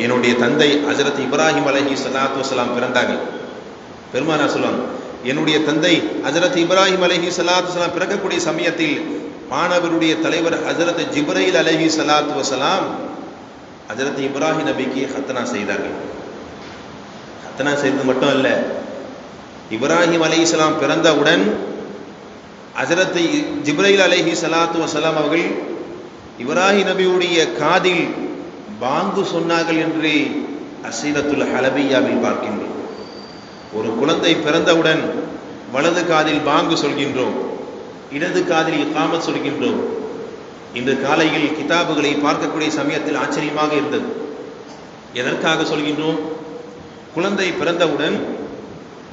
என்னுடைய தந்தை ஹஜ்ரத் இப்ராஹிம் அலைஹி ஸலாத்து வஸலாம் பிறந்தார்கள். பெருமானார் சொல்லுவாங்க, என்னுடைய தந்தை ஹஜ்ரத் இப்ராஹிம் அலைஹி ஸலாத்து வஸலாம் பிறக்கக்கூடிய சமயத்தில் மாணவருடைய தலைவர் ஹஜ்ரத் ஜிப்ரீல் அலைஹி ஸலாத்து வஸலாம் ஹஜ்ரத் இப்ராஹிம் நபிக்கு ஹத்னா செய்தார்கள். ஹத்னா செய்தது மட்டும் அல்ல, இப்ராஹிம் அலைஹிஸ்ஸலாம் பிறந்தவுடன் ஹஜ்ரத் ஜிப்ரீல் அலைஹி ஸலாத்து வஸலாம் அவர்கள் இப்ராஹிம் நபியுடைய காதில் பாங்கு சொன்னார்கள் என்று அஸீரத்துல் ஹலபியாவில் பார்க்கின்றோம். ஒரு குழந்தை பிறந்தவுடன் வலது காதில் பாங்கு சொல்கின்றோம், இடது காதில் இகாமத் சொல்கின்றோம். இன்று காலையில் கிதாபுகளை பார்க்கக்கூடிய சமயத்தில் ஆச்சரியமாக இருந்தது. எதற்காக சொல்கின்றோம்? குழந்தை பிறந்தவுடன்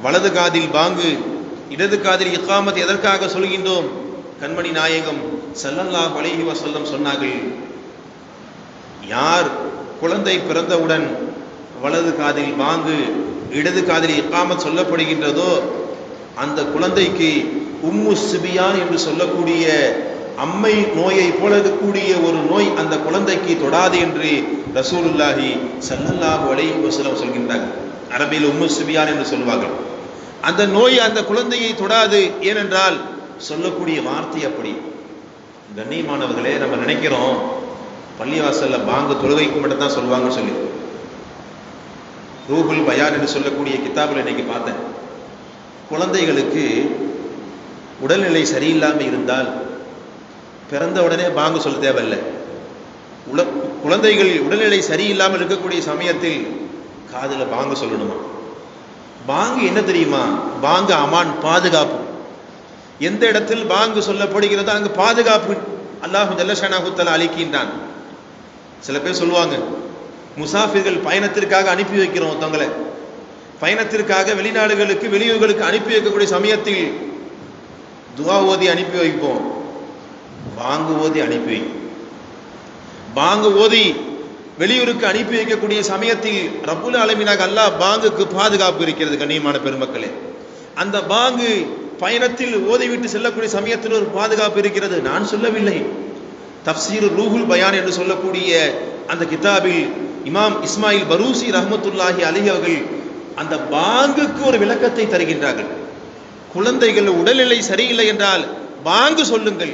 வலது காதில் பாங்கு, இடது காதில் இகாமத் எதற்காக சொல்கின்றோம்? கண்மணி நாயகம் ஸல்லல்லாஹு அலைஹி வஸல்லம் சொன்னார்கள், யார் குழந்தை பிறந்தவுடன் வலது காதில் பாங்கு, இடது காதில் இகாமத் சொல்லப்படுகின்றதோ அந்த குழந்தைக்கு உம்மு சிபியான் என்று சொல்லக்கூடிய அம்மை நோயை போல இருக்கக்கூடிய ஒரு நோய் அந்த குழந்தைக்கு தொடாது என்று ரசூலுல்லாஹி ஸல்லல்லாஹு அலைஹி வஸல்லம் சொல்கின்றார்கள். அரபியில் உம்மு சிபியான் என்று சொல்வார்கள். அந்த நோய் அந்த குழந்தையை தொடாது. ஏனென்றால் சொல்லக்கூடிய வார்த்தை அப்படி. கண்ணியமானவர்களே, நம்ம நினைக்கிறோம் பள்ளிவாசல்ல பாங்கு தொழுகைக்கு மட்டும் தான் சொல்லுவாங்கன்னு சொல்லி. ரூஹுல் பயான் என்று சொல்லக்கூடிய கிதாபில் இன்னைக்கு பார்த்தேன், குழந்தைகளுக்கு உடல்நிலை சரியில்லாமல் இருந்தால் பிறந்த உடனே பாங்கு சொல்ல தேவையில்லை. குழந்தைகள் உடல்நிலை சரியில்லாமல் இருக்கக்கூடிய சமயத்தில் காதில் பாங்கு சொல்லணுமா? பாங்கு என்ன தெரியுமா? பாங்கு அமான், பாதுகாப்பு. எந்த இடத்தில் பாங்கு சொல்லப்படுகிறதோ அங்கு பாதுகாப்பு அல்லாஹ் ஜல்ல ஷஅனஹு தஆலா அளிக்கின்றான். சில பேர் சொல்லுவாங்க, முசாஃபிர்கள் பயணத்திற்காக அனுப்பி வைக்கிறோம், ஒருத்தவங்களை பயணத்திற்காக வெளிநாடுகளுக்கு வெளியூர்களுக்கு அனுப்பி வைக்கக்கூடிய சமயத்தில் துஆ ஓதி அனுப்பி வைப்போம், பாங்கு ஓதி அனுப்பி வைப்போம். பாங்கு ஓதி வெளியூருக்கு அனுப்பி வைக்கக்கூடிய சமயத்தில் ரப்புல் ஆலமீனாக அல்லாஹ் பாங்குக்கு பாதுகாப்பு இருக்கிறது. கண்ணியமான பெருமக்களே, அந்த பாங்கு பயணத்தில் ஓதிவிட்டு செல்லக்கூடிய சமயத்தில் ஒரு பாதுகாப்பு இருக்கிறது. நான் சொல்லவில்லை. தஃப்சீர் ரூஹுல் பயான் என்று சொல்லக்கூடிய அந்த கிதாபில் இமாம் இஸ்மாயில் பரூசி ரஹ்மத்துல்லாஹி அலைஹி அவர்கள் அந்த பாங்குக்கு ஒரு விளக்கத்தை தருகின்றார்கள். குழந்தைகள் உடல்நிலை சரியில்லை என்றால் பாங்கு சொல்லுங்கள்.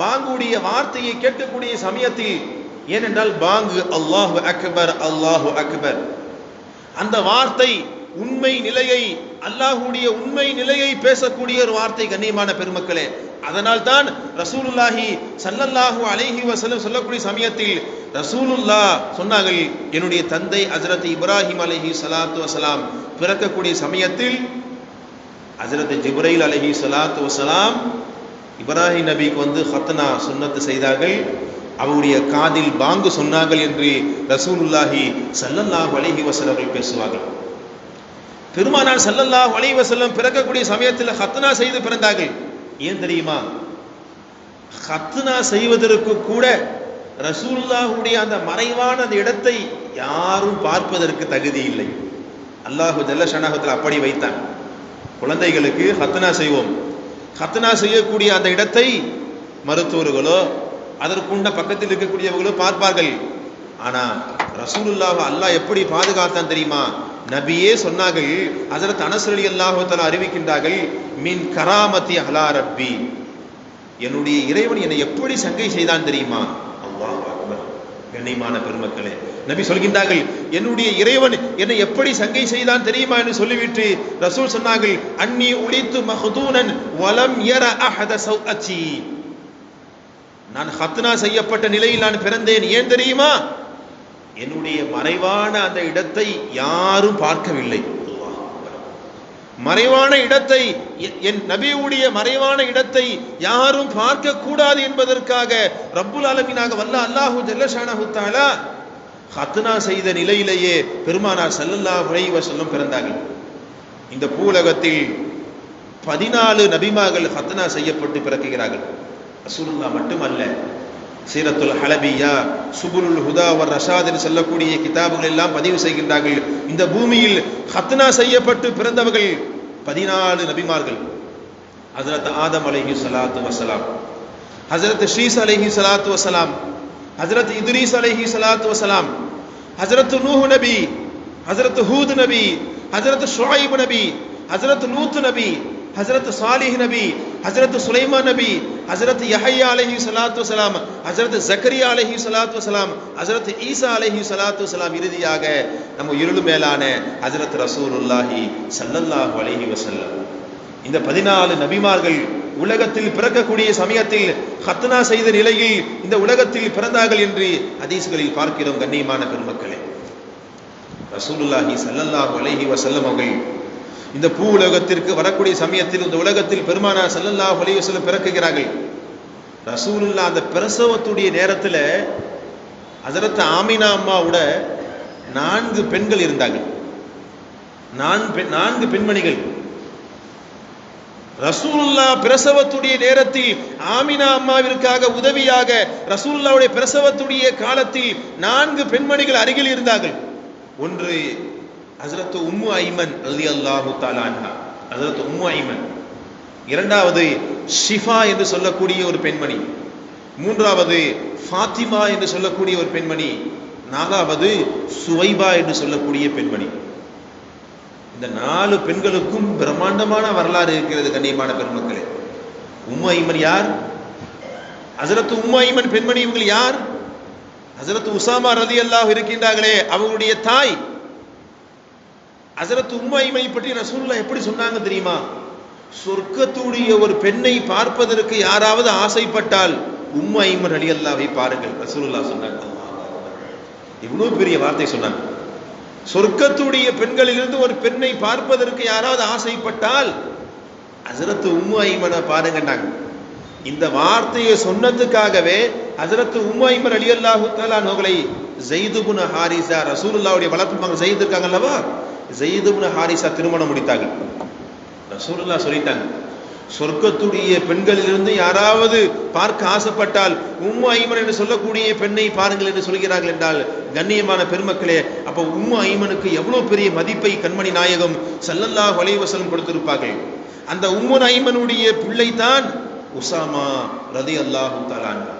பாங்குடைய வார்த்தையை கேட்கக்கூடிய சமயத்தில், ஏனென்றால் பாங்கு அல்லாஹு அக்பர் அல்லாஹு அக்பர், அந்த வார்த்தை உண்மை நிலையை, அல்லாஹ்வுடைய உண்மை நிலையை பேசக்கூடிய ஒரு வார்த்தை. கண்ணியமான பெருமக்களே, அதனால் தான் ரசூலுல்லாஹி ஸல்லல்லாஹு அலைஹி வஸல்லம் சொல்லக்கூடிய சமயத்தில் ரசூலுல்லாஹ் சொன்னார்கள், என்னுடைய தந்தை ஹஜ்ரத் இப்ராஹிம் அலைஹி ஸலாத்து வஸலாம் பிறக்கக்கூடிய சமயத்தில் ஹஜ்ரத் ஜிப்ரைல் அலைஹி ஸலாத்து வஸலாம் இப்ராஹிம் நபிக்கு வந்து ஹத்னா சுன்னத்து செய்தார்கள். அவருடைய காதில் பாங்கு சொன்னார்கள் என்று ரசூலுல்லாஹி ஸல்லல்லாஹு அலைஹி வஸல்லம் பேசுவார்கள். பெருமானார் ஸல்லல்லாஹு அலைஹி வஸல்லம் பிறக்கக்கூடிய சமயத்தில் ஹத்னா செய்து பிறந்தார்கள். ஏன் தெரியுமா? ஹத்னா செய்வதற்கு கூட ரசூலுல்லாஹுடைய அந்த மறைவான அந்த இடத்தை யாரும் பார்ப்பதற்கு தகுதி இல்லை. அல்லாஹு ஜல்ல ஷஅனஹு அப்படி வைத்தான். குழந்தைகளுக்கு ஹத்னா செய்வோம். ஹத்னா செய்யக்கூடிய அந்த இடத்தை மருத்துவர்களோ அதற்குண்ட பக்கத்தில் இருக்கக்கூடியவர்களோ பார்ப்பார்கள். ஆனா ரசூலுல்லாஹ் அல்லாஹ் எப்படி பாதுகாத்தான் தெரியுமா? நபியே சொன்னார்கள், ஹஜ்ரத் அனஸ் ரலியல்லாஹு தஆலா அறிவிக்கின்றார்கள், மின் கராமத்தி அலா ரப்பி, என்னுடைய இறைவன் என்னை எப்படி சங்கை செய்தான் தெரியுமா? அல்லாஹ் அக்பர். கண்ணியமான பெருமக்களே, நபி சொல்கின்றார்கள், என்னுடைய இறைவன் என்னை எப்படி சங்கை செய்தான் தெரியுமா என்று சொல்லிவிட்டு ரசூல் சொன்னார்கள், அன்னி உலித்து மஹ்தூனன் வலம் யர அஹத சௌஅத்தி, நான் ஹத்னா செய்யப்பட்ட நிலையில் நான் பிறந்தேன். ஏன் தெரியுமா? என்னுடைய மறைவான அந்த இடத்தை யாரும் பார்க்கவில்லை. மறைவான இடத்தை, என் நபியுடைய மறைவான இடத்தை யாரும் பார்க்க கூடாது என்பதற்காக ரப்புல் ஆலமீனாக வல்ல அல்லாஹு ஜல்ல ஷானஹு தஆலா ஹத்னா செய்த நிலையிலேயே பெருமானார் ஸல்லல்லாஹு அலைஹி வஸல்லம் பிறந்தார்கள். இந்த பூலகத்தில் 14 நபிமார்கள் ஹத்னா செய்யப்பட்டு பிறக்குகிறார்கள். ரசூலுல்லாஹ் மட்டுமல்ல, சீரத்துல் ஹலபியா, சுபுலுல் ஹுதா வர் ரஷாத் என்று சொல்லக்கூடிய கிதாபுகள் எல்லாம் பதிவு செய்கின்றார்கள். இந்த பூமியில் ஹத்னா செய்யப்பட்டு பிறந்தவர்கள் 14 நபிமார்கள். ஹஜ்ரத் ஆதம் அலைஹி ஸலாத்து வஸலாம், ஹஜ்ரத் ஷீஸ் அலைஹி ஸலாத்து வஸலாம், ஹஜ்ரத் இத்ரீஸ் அலைஹி ஸலாத்து வஸலாம், ஹஜ்ரத் நூஹ் நபி, ஹஜ்ரத் ஹூத் நபி, ஹஜ்ரத் ஷுஐப் நபி, ஹஜ்ரத் லூத் நபி, ஹஜ்ரத் சாலிஹ் நபி, ஹஜ்ரத் சுலைமான் நபி, ஹஜ்ரத் யஹ்யா அலைஹி ஸலாத்து வஸலாம், ஹஜ்ரத் ஜக்கரியா அலைஹி ஸலாத்து வஸலாம், ஹஜ்ரத் ஈசா அலைஹி ஸலாத்து வஸலாம், இறுதியாக நம்ம இருளு மேலான ஹஜ்ரத் ரசூலுல்லாஹி ஸல்லல்லாஹு அலைஹி வஸல்லம். இந்த 14 நபிமார்கள் உலகத்தில் பிறக்கக்கூடிய சமயத்தில் ஹத்னா செய்த நிலையில் இந்த உலகத்தில் பிறந்தார்கள் என்று ஹதீஸ்களில் பார்க்கிறோம். கண்ணியமான பெருமக்களே, ரசூலுல்லாஹி ஸல்லல்லாஹு அலைஹி வஸல்லம் அவர்கள் இந்த பூ உலகத்திற்கு வரக்கூடிய சமயத்தில் இந்த உலகத்தில் பெருமானார் ஸல்லல்லாஹு அலைஹி வஸல்லம் பிறக்குகிறார்கள். ரசூலுல்லாஹ் அந்த பிரசவத்துடைய நேரத்தில் ஹஜ்ரத் ஆமினா அம்மாவோட 4 பெண்கள் இருந்தாங்க. 4 பெண்மணிகள். ரசூலுல்லாஹ் பிரசவத்துடைய நேரத்தில் ஆமினா அம்மாவிற்காக உதவியாக ரசூலுல்லாஹ்வுடைய பிரசவத்துடைய காலத்தில் 4 பெண்மணிகள் அருகில் இருந்தார்கள். ஒன்று ஹஜ்ரத் உம்மு ஐமன் ரலியல்லாஹு தஆலா அன்ஹா, ஹஜ்ரத் உம்மு ஐமன். இரண்டாவது ஷிஃபா என்று சொல்லக்கூடிய ஒரு பெண்மணி. மூன்றாவது ஃபாத்திமா என்று சொல்லக்கூடிய ஒரு பெண்மணி. நாலாவது சுவைபா என்று சொல்லக்கூடிய பெண்மணி. இந்த 4 பெண்களுக்கும் பிரம்மாண்டமான வரலாறு இருக்கிறது. கண்ணியமான பெருமக்களே, உம்மு ஐமன் யார்? ஹஜ்ரத் உம்மு ஐமன் பெண்மணி. இவங்க யார்? ஹஜ்ரத் உசாமா ரலியல்லாஹு இருக்கின்றார்களே, அவங்களுடைய தாய். ஹஜ்ரத் உம்மு ஐமனை பற்றி ரசூலுல்லாஹ் எப்படி சொன்னாங்க தெரியுமா? சொர்க்கத்துடைய ஒரு பெண்ணை பார்ப்பதற்கு யாராவது ஆசைப்பட்டால் உம்மு ஐமன் ரலியல்லாஹு பாருங்கள். ரசூலுல்லாஹ் சொன்னாங்க. இவ்வளவு பெரிய வார்த்தை சொன்னாங்க. சொர்க்கத்துடைய பெண்களிலிருந்து ஒரு பெண்ணை பார்ப்பதற்கு யாராவது ஆசைப்பட்டால் ஹஜ்ரத் உம்மு ஐமனை பாருங்கன்னாங்க. இந்த வார்த்தையை சொன்னதுக்காகவே ஹஜ்ரத் உம்மு ஐமன் ரலியல்லாஹு தஆலா அவர்களை ஸைத் இப்னு ஹாரிஸா, ரசூலுல்லாஹ்வுடைய வளர்ப்பு மகன் ஸைத் இருக்காங்க அல்லவா, ஸைத் இப்னு ஹாரிஸா திருமணம் முடித்தாங்க. ரசூலுல்லாஹ் சொல்லிட்டாங்க, சொர்க்கத்துடைய பெண்களிலிருந்து யாராவது பார்க்க ஆசைப்பட்டால் உம்மு ஐமன் என்று சொல்லக்கூடிய பெண்ணை பாருங்கள் என்று சொல்கிறார்கள் என்றால், கண்ணியமான பெருமக்களே, அப்ப உம்மு ஐமனுக்கு எவ்வளவு பெரிய மதிப்பை கண்மணி நாயகம் ஸல்லல்லாஹு அலைஹி வஸல்லம் கொடுத்திருப்பார்கள். அந்த உம்மு ஐமனுடைய பிள்ளை தான் உசாமா ரலியல்லாஹு தஆலா அன்ஹா.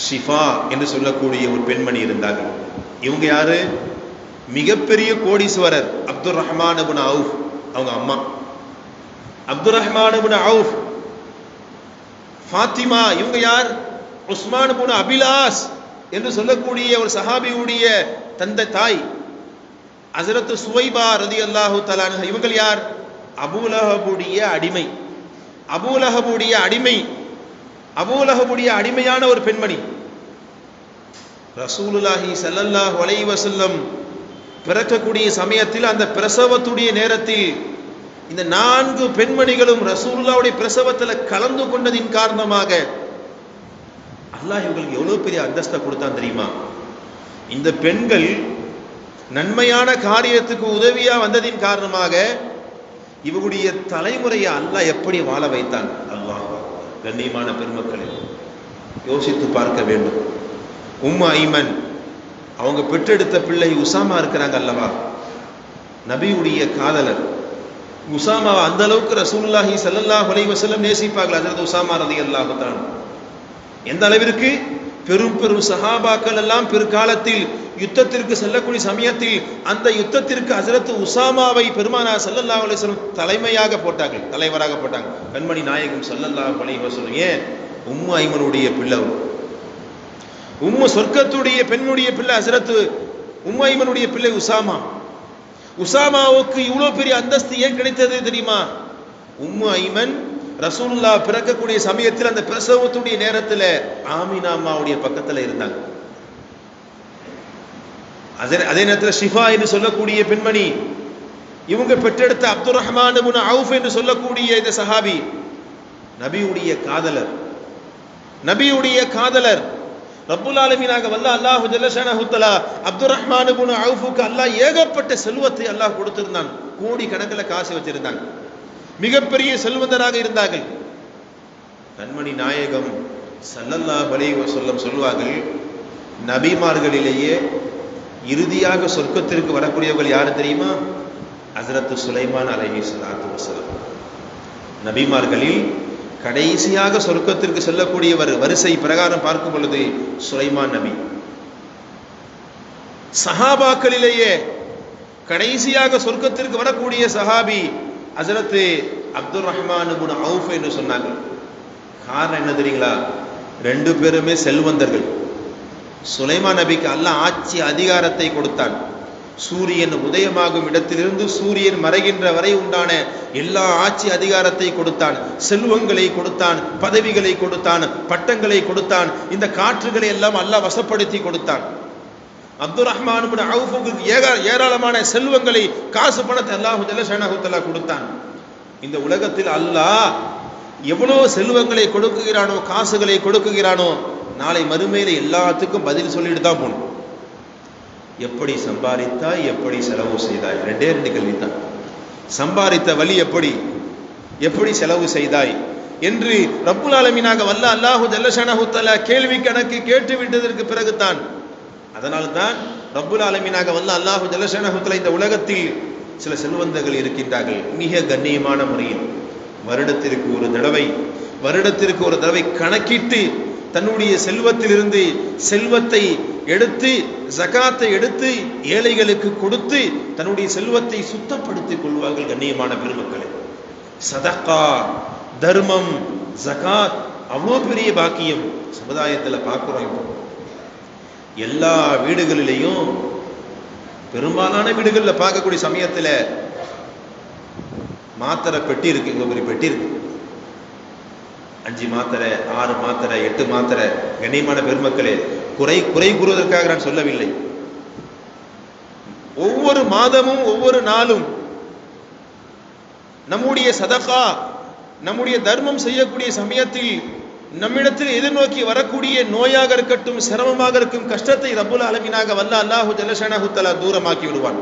ஷிஃபா என்று சொல்லக்கூடிய ஒரு பெண்மணி இருந்தார்கள். இவங்க யாரு? மிகப்பெரிய கோடீஸ்வரர் அப்துர் ரஹ்மான் இப்னு அவுஃப் அவங்க அம்மா. அப்துர் ரஹ்மான் இப்னு அவுஃப். ஃபாத்திமா இவங்க யார்? உஸ்மான் இப்னு அபிலாஸ் என்று சொல்லக்கூடிய ஒரு சஹாபியுடைய தந்தை தாய். ஹஸரத் சுவைபா ரலியல்லாஹு தஆலா அன்ஹா இவங்க யார்? அபூலஹபுடைய அடிமை. அபூலஹபுடைய அடிமை. அபூலஹபுடைய அடிமையான ஒரு பெண்மணி. ரசூலுல்லாஹி ஸல்லல்லாஹு அலைஹி வஸல்லம் பிறக்கக்கூடிய சமயத்தில் அந்த பிரசவத்துடைய நேரத்தில் இந்த 4 பெண்மணிகளும் ரசூலுல்லாஹ்வுடைய பிரசவத்தில் கலந்து கொண்டதின் காரணமாக அல்லாஹ் இவங்களுக்கு எவ்வளவு பெரிய அந்தஸ்தை கொடுத்தான் தெரியுமா? இந்த பெண்கள் நன்மையான காரியத்துக்கு உதவியா வந்ததின் காரணமாக இவருடைய தலைமுறையை அல்லாஹ் எப்படி வாழ வைத்தான். அல்லாஹ் கண்ணியமான பெருமக்களே, யோசித்து பார்க்க வேண்டும். உம்மு ஐமன் அவங்க பெற்றெடுத்த பிள்ளை உசாமா இருக்கிறாங்க அல்லவா, நபியுடைய காதலர். உசாமா அந்த அளவுக்கு ரசூலுல்லாஹி ஸல்லல்லாஹு அலைஹி வஸல்லம் நேசிப்பார்கள். ஹஜ்ரத் உசாமா ரலியல்லாஹு தஆலா எந்த அளவிற்கு பெரும் பெரும் சஹாபாக்கள் எல்லாம் பிற்காலத்தில் யுத்தத்திற்கு செல்லக்கூடிய சமயத்தில் அந்த யுத்தத்திற்கு ஹஜ்ரத் உசாமாவை பெருமானார் ஸல்லல்லாஹு அலைஹி வஸல்லம் தலைமையாக போட்டார்கள், தலைவராக போட்டாங்க. கண்மணி நாயகம் ஸல்லல்லாஹு அலைஹி வஸல்லம். ஏன்? உம்மு ஐமனுடைய பிள்ளை, உம்மு சொர்க்கத்துடைய பெண்ணுடைய பிள்ளை ஹஜ்ரத் உம்மு ஐமனுடைய பிள்ளை உசாமா. உசாமாவுக்கு இவ்வளவு பெரிய அந்தஸ்து ஏன் கிடைத்தது தெரியுமா? உம்மு ஐமன் ரசூலுல்லாஹ் பிறக்கக்கூடிய சமயத்தில் அந்த பிரசவத்துடைய நேரத்தில் ஆமினா அம்மாவுடைய பக்கத்தில் இருந்தாங்க. அதே நேரத்தில் ஷிஃபா என்று சொல்லக்கூடிய பெண்மணி, இவங்க பெற்றெடுத்த அப்துர் ரஹ்மான் இப்னு அவுஃப் என்று சொல்லக்கூடிய இந்த சஹாபி நபியுடைய காதலர். நபியுடைய காதலர் ரப்புல் ஆலமீனாக வல்ல அல்லாஹ் ஜல்ல ஷானஹு தஆலா அப்துர் ரஹ்மான் இப்னு அவுஃபுக்கு அல்லாஹ் ஏகப்பட்ட செல்வத்தை அல்லாஹ் கொடுத்திருந்தான். கோடி கணக்கில் காசு வச்சிருந்தாங்க. மிகப்பெரிய செல்வந்தராக இருந்தார்கள். கண்மணி நாயகம் ஸல்லல்லாஹு அலைஹி வஸல்லம் சொல்வார்கள், நபிமார்களிலேயே இறுதியாக சொர்க்கத்திற்கு வரக்கூடியவர்கள் யாரு தெரியுமா? ஹஜ்ரத் சுலைமான் அலைஹிஸ்ஸலாத்து வஸலாம். நபிமார்களில் கடைசியாக சொர்க்கத்திற்கு செல்லக்கூடியவர் வரிசை பிரகாரம் பார்க்கும் பொழுது சுலைமான் நபி. சஹாபாக்களிலேயே கடைசியாக சொர்க்கத்திற்கு வரக்கூடிய சஹாபி ஹஜ்ரத் அப்துர் ரஹ்மான் இப்னு அவுஃப் என்று சொன்னாங்க. காரணம் என்ன தெரியுங்களா? 2 பேருமே செல்வந்தர்கள். சுலைமான் நபிக்கு அல்லாஹ் ஆட்சி அதிகாரத்தை கொடுத்தான். சூரியன் உதயமாகும் இடத்திலிருந்து சூரியன் மறைகின்ற வரை உண்டான எல்லா ஆட்சி அதிகாரத்தை கொடுத்தான். செல்வங்களை கொடுத்தான், பதவிகளை கொடுத்தான், பட்டங்களை கொடுத்தான். இந்த காற்றுகளை எல்லாம் அல்லாஹ் வசப்படுத்தி கொடுத்தான். அப்துர் ரஹ்மான் இப்னு அவுஃபுக்கு ஏராளமான செல்வங்களை, காசு பணத்தை அல்லாஹ் ஜல்ல ஷானஹு தஆலா கொடுத்தான். இந்த உலகத்தில் அல்லாஹ் எவ்வளவு செல்வங்களை கொடுக்குகிறானோ, காசுகளை கொடுக்குகிறானோ, நாளை மறுமையில எல்லாத்துக்கும் பதில் சொல்லிட்டு தான் போகணும். எப்படி சம்பாதித்தாய், எப்படி செலவு செய்தாய்? 2 கேள்வி தான். சம்பாதித்த வழி எப்படி, எப்படி செலவு செய்தாய் என்று ரப்புல் ஆலமீனாக வல்ல அல்லாஹ் ஜல்ல ஷானஹு தஆலா கேள்வி கணக்கு கேட்டு விட்டதற்கு பிறகுதான், அதனால்தான் ரப்புல் ஆலமீனாக வல்ல அல்லாஹ் ஜல்ல ஷானஹு தஆலா இந்த உலகத்தில் சில செல்வந்தர்கள் இருக்கின்றார்கள். மிக கண்ணியமான முறையில் வருடத்திற்கு ஒரு தடவை கணக்கிட்டு தன்னுடைய செல்வத்திலிருந்து செல்வத்தை எடுத்து, ஜகாத்தை எடுத்து ஏழைகளுக்கு கொடுத்து தன்னுடைய செல்வத்தை சுத்தப்படுத்திக் கொள்வார்கள். கண்ணியமான பெருமக்களே, சதகா, தர்மம், ஜகாத் அவ்வளோ பெரிய பாக்கியம் சமுதாயத்தில் பார்க்கிறோம். இப்போ எல்லா வீடுகளிலேயும், பெரும்பாலான வீடுகளில் பார்க்கக்கூடிய சமயத்தில் மாத்திரை பெட்டி இருக்கு. இவ்வளோ பெரிய பெட்டி இருக்கு. 5 மாத்திரை, 6 மாத்திரை, 8 மாத்திரை. கண்ணியமான பெருமக்களே, குறை கூறுவதற்காக நான் சொல்லவில்லை. ஒவ்வொரு மாதமும் ஒவ்வொரு நாளும் நம்முடைய சதகா, நம்முடைய தர்மம் செய்யக்கூடிய சமயத்தில் நம்மிடத்தில் எதிர்நோக்கி வரக்கூடிய நோயாக இருக்கட்டும், சிரமமாக இருக்கும் கஷ்டத்தை ரப்புல் ஆலமீனாக வல்ல அல்லாஹ் ஜல்ல ஷானஹு தஆலா தூரமாக்கி விடுவான்.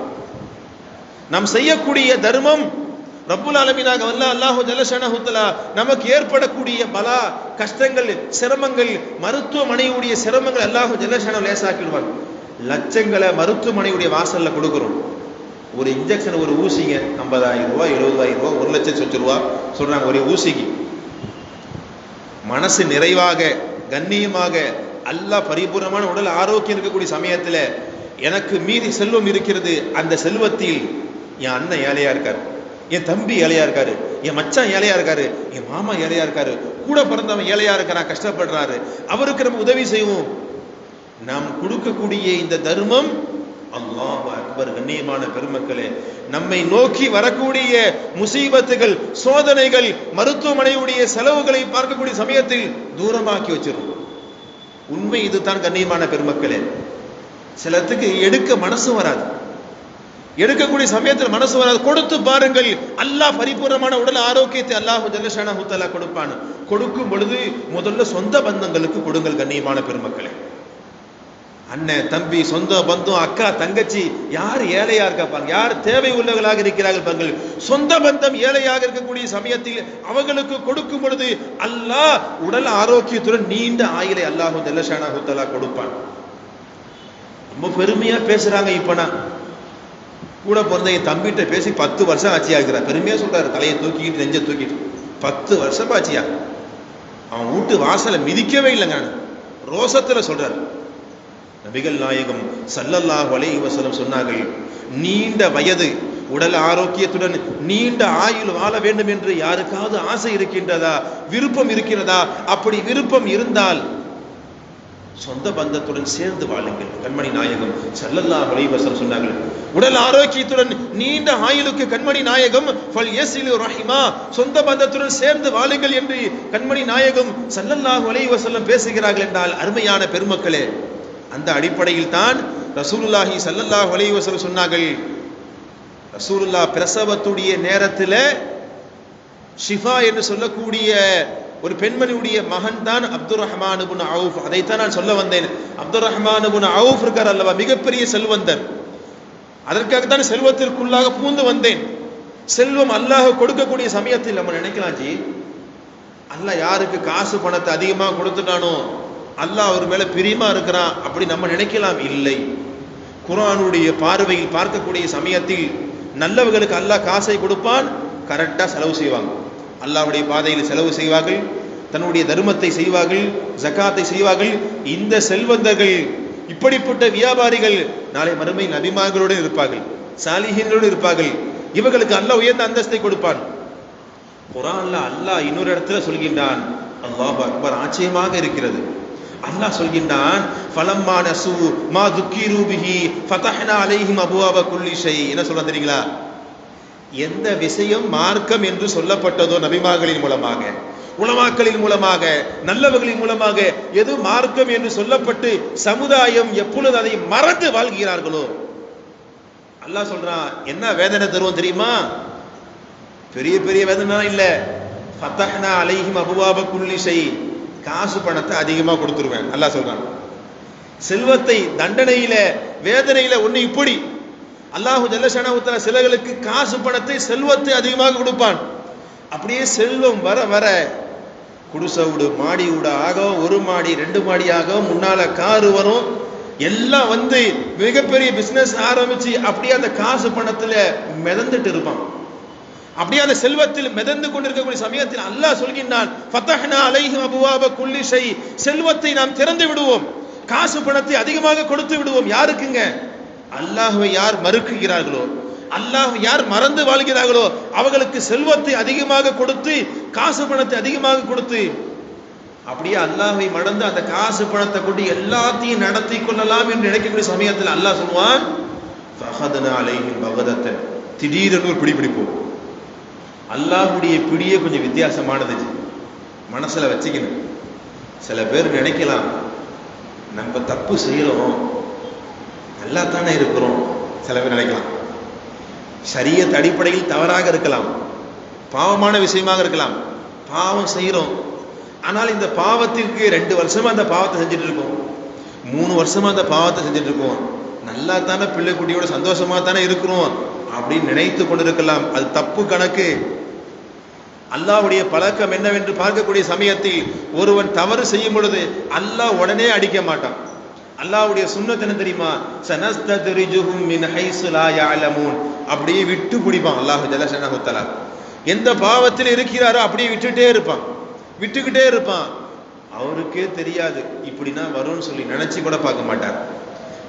நாம் செய்யக்கூடிய தர்மம் ரப்புல் ஆலமீனாக வல்ல அல்லாஹ் ஜல்ல ஷானஹு தஆலா நமக்கு ஏற்படக்கூடிய பலா, கஷ்டங்கள், சிரமங்கள், மருத்துவமனையுடைய சிரமங்கள் அல்லாஹ் ஜல்ல ஷானஹு லேசாக்கி விடுவான். லட்சங்களை மருத்துவமனையுடைய வாசல்ல கொடுக்கிறோம். ஒரு இன்ஜெக்ஷன், ஒரு ஊசிங்க 50,000 ரூபாய், 70,000 ரூபாய், 1,00,000 ரூபாய் சொல்றாங்க ஒரு ஊசிக்கு. மனசு நிறைவாக கண்ணியமாக அல்லாஹ் பரிபூர்ணமான உடல் ஆரோக்கியம் இருக்கக்கூடிய சமயத்துல எனக்கு மீதி செல்வம் இருக்கிறது, அந்த செல்வத்தில் என் அண்ணன் ஏழையா இருக்காரு, என் தம்பி ஏழையா இருக்காரு, என் மச்சான் ஏழையா இருக்காரு, என் மாமா ஏழையா இருக்காரு, கூட பிறந்தவன் ஏழையா இருக்கிறான், கஷ்டப்படுறாரு, அவருக்கு நம்ம உதவி செய்வோம். நாம் கொடுக்கக்கூடிய இந்த தர்மம், அல்லாஹ் அக்பர், கண்ணியமான பெருமக்களே, நம்மை நோக்கி வரக்கூடிய முசீபத்துகள், சோதனைகள், மருத்துவமனையுடைய செலவுகளை பார்க்கக்கூடிய சமயத்தில் தூரமாக்கி வச்சிடும். உண்மை இதுதான் கண்ணியமான பெருமக்களே. சிலத்துக்கு எடுக்க மனசு வராது, எடுக்கக்கூடிய சமயத்தில் மனசு வராது. கொடுத்து பாருங்கள், அல்லாஹ் பரிபூர்ணமான உடல் ஆரோக்கியத்தை அல்லாஹ் ஜல்ல ஷானஹு தஆலா கொடுப்பான். கொடுக்கும் பொழுது முதல்ல சொந்த பந்தங்களுக்கு கொடுங்கள் கண்ணியமான பெருமக்களே. அண்ணன் தம்பி சொந்த பந்தம் அக்கா தங்கச்சி யார் ஏழையா இருக்கா பாருங்க, யார் தேவை உள்ளவர்களாக இருக்கிறார்கள் பாருங்கள். சொந்த பந்தம் ஏழையாக இருக்கக்கூடிய சமயத்தில் அவர்களுக்கு கொடுக்கும் பொழுது அல்லாஹ் உடல் ஆரோக்கியத்துடன் நீண்ட ஆயுளை அல்லாஹ் ஜல்ல ஷானஹு தஆலா கொடுப்பான். ரொம்ப பெருமையா பேசுறாங்க. இப்ப நான் கூட பிறந்த என் தம்பிகிட்ட பேசி 10 வருஷம் ஆட்சியா இருக்கிறார், பெருமையா சொல்றாரு, தலையை தூக்கிட்டு நெஞ்ச தூக்கிட்டு 10 வருஷம் ஆச்சியா, அவன் வீட்டு வாசலை மிதிக்கவே இல்லைங்க, ரோசத்துல சொல்றாரு. நபிகள் நாயகம் ஸல்லல்லாஹு அலைஹி வஸல்லம் சொன்னார்கள், நீண்ட வயது உடல் ஆரோக்கியத்துடன் நீண்ட ஆயுள் வாழ வேண்டும் என்று யாருக்காவது ஆசை இருக்கின்றதா, விருப்பம் இருக்கிறதா? அப்படி விருப்பம் இருந்தால் சொந்த பந்தத்துடன் சேர்ந்து வாழுங்கள். கண்மணி நாயகம் ஸல்லல்லாஹு அலைஹி வஸல்லம் சொன்னார்கள், உடல் ஆரோக்கியத்துடன் நீண்ட ஆயுளுக்கு கண்மணி நாயகம் ஃபல்யஸிலு ரஹிமா, சொந்த பந்தத்துடன் சேர்ந்து வாழுங்கள் என்று கண்மணி நாயகம் ஸல்லல்லாஹு அலைஹி வஸல்லம் பேசுகிறார்கள் என்றால், அருமையான பெருமக்களே, அந்த அடிப்படையில் தான் ரசூலுல்லாஹி ஸல்லல்லாஹு அலைஹி வஸல்லம் சொன்னார்கள், ரசூலுல்லாஹ் பிரசவத்துடைய நேரத்தில் ஷிஃபா என்று சொல்லக்கூடிய ஒரு பெண்மணியுடைய மகன் தான் அப்துர் ரஹ்மான் இப்னு அவுஃப். அதைத்தான் நான் சொல்ல வந்தேன். அப்துர் ரஹ்மான் இப்னு அவுஃப் இருக்கார் அல்லவா, மிகப்பெரிய செல்வந்தர். அதற்காகத்தான் செல்வத்திற்குள்ளாக பூந்து வந்தேன். செல்வம் அல்லாஹ் கொடுக்கக்கூடிய சமயத்தில் நம்ம நினைக்கலாம், ஜி அல்லாஹ் யாருக்கு காசு பணத்தை அதிகமாக கொடுத்துட்டானோ அல்லாஹ் அவர் மேல பிரியமா இருக்கிறான் அப்படி நம்ம நினைக்கலாம். இல்லை, குர்ஆனுடைய பார்வையில் பார்க்கக்கூடிய சமயத்தில் நல்லவர்களுக்கு அல்லாஹ் காசை கொடுப்பான், கரெக்டா செலவு செய்வாங்க, அல்லாஹ்வுடைய பாதையில் செலவு செய்வார்கள், தன்னுடைய தர்மத்தை செய்வார்கள், ஜகாத்தை செய்வார்கள். இந்த செல்வந்தர்கள், இப்படிப்பட்ட வியாபாரிகள் நாளை மறுமை நபிமார்களோடு இருப்பார்கள், சாலிஹீன்களோடு இருப்பார்கள். இவர்களுக்கு அல்லாஹ் உயர்ந்த அந்தஸ்தை கொடுப்பான். குர்ஆன்ல அல்லாஹ் இன்னொரு இடத்துல சொல்கின்றான், அல்லாஹ் அக்பர், ஆச்சரியமாக இருக்கிறது. அல்லாஹ் சொல்கின்றான், ஃபலம்மா நஸு மா துக்கிரு பிஹி ஃபதஹ்னா அலைஹிம் அபுவாப குல்லி ஷை. என்ன சொல்றான் தெரியுங்களா? எந்த விஷயம் மார்க்கம் என்று சொல்லப்பட்டதோ நபிமார்களின் மூலமாக, உலமாக்களின் மூலமாக, நல்லவர்களின் மூலமாக, எது மார்க்கம் என்று சொல்லப்பட்டு சமுதாயம் எப்பொழுது அதை மறந்து வாழ்கிறார்களோ, அல்லாஹ் சொல்றான், என்ன வேதனை தருவோம் தெரியுமா? பெரிய பெரிய வேதனை இல்ல, ஃபதஹ்னா அலைஹிம் அபுவாப குல்லி ஷை, காசு பணத்தை அதிகமா கொடுத்துருவேன். அல்லாஹ் சொல்றான். செல்வத்தை தண்டனையில வேதனையில ஒண்ணு இப்படி அல்லாஹு ஜல்ல ஷானஹு தஆலா சிலர்களுக்கு காசு பணத்தை செல்வத்தை அதிகமாக கொடுப்பான். அப்படியே செல்வம் வர வர குடிசை வீடு, மாடி வீடு ஆகும், 1 மாடி 2 மாடி ஆகும், முன்னால காரு வரும், எல்லாம் வந்து மிகப்பெரிய பிசினஸ் ஆரம்பிச்சு அப்படியே அந்த காசு பணத்துல மிதந்துட்டு இருப்பான். அப்படியே அந்த செல்வத்தில் மிதந்து கொண்டிருக்கக்கூடிய சமயத்தில் அல்லாஹ் சொல்கின்றான், ஃபதஹ்னா அலைஹிம் அபுவாப குல்லி ஷை, செல்வத்தை நாம் திறந்து விடுவோம், காசு பணத்தை அதிகமாக கொடுத்து விடுவோம். யாருக்குங்க? அல்லாஹ்வை யார் மறுக்கிறார்களோ, அல்லாஹ் யார் மறந்து வாழ்கிறார்களோ அவர்களுக்கு செல்வத்தை அதிகமாக கொடுத்து, காசு பணத்தை அதிகமாக கொடுத்து, அப்படியே அல்லாஹ்வை மறந்து அந்த காசு பணத்தை கொண்டு எல்லாத்தையும் நடத்தி கொள்ளலாம் என்று நினைக்கக்கூடிய சமயத்தில் அல்லாஹ் சொல்வான், ஃபஹத்னா அலைஹிம் பகதத்தன், திடீரென்று ஒரு பிடிப்போம். அல்லாஹ்வுடைய பிடியே கொஞ்சம் வித்தியாசமானது, மனசுல வச்சுக்கணும். சில பேர் நினைக்கலாம், நம்ம தப்பு செய்யறோம், நல்லா தானே இருக்கிறோம். சில பேர் நினைக்கலாம், ஷரியத் அடிப்படையில் தவறாக இருக்கலாம், பாவமான விஷயமாக இருக்கலாம், பாவம் செய்யறோம், ஆனால் இந்த பாவத்திற்கு 2 வருஷமா அந்த பாவத்தை செஞ்சுட்டு இருக்கோம், 3 வருஷமா அந்த பாவத்தை செஞ்சுட்டு இருக்கோம், நல்லா தானே பிள்ளை குட்டியோட சந்தோஷமா தானே இருக்கிறோம் அப்படின்னு நினைத்து கொண்டிருக்கலாம். அது தப்பு கணக்கு. அல்லாஹ்வுடைய பழக்கம் என்னவென்று பார்க்கக்கூடிய சமயத்தில் ஒருவன் தவறு செய்யும் பொழுது அல்லாஹ் உடனே அடிக்க மாட்டான். அல்லாஹ்வுடைய சுன்னத் என்ன தெரியுமா? சனஸ்தத்ரிஜுஹும் மின் ஹைஸு லா யஅலமூன். அப்படியே விட்டு பிடிப்பான் அல்லாஹ் ஜல்ல ஷஅனஹு தஆலா. எந்த பாவத்தில் இருக்கிறாரோ அப்படியே விட்டுக்கிட்டே இருப்பான். அவருக்கே தெரியாது இப்படின்னா வரும்னு சொல்லி நினைச்சு கூட பார்க்க மாட்டார்.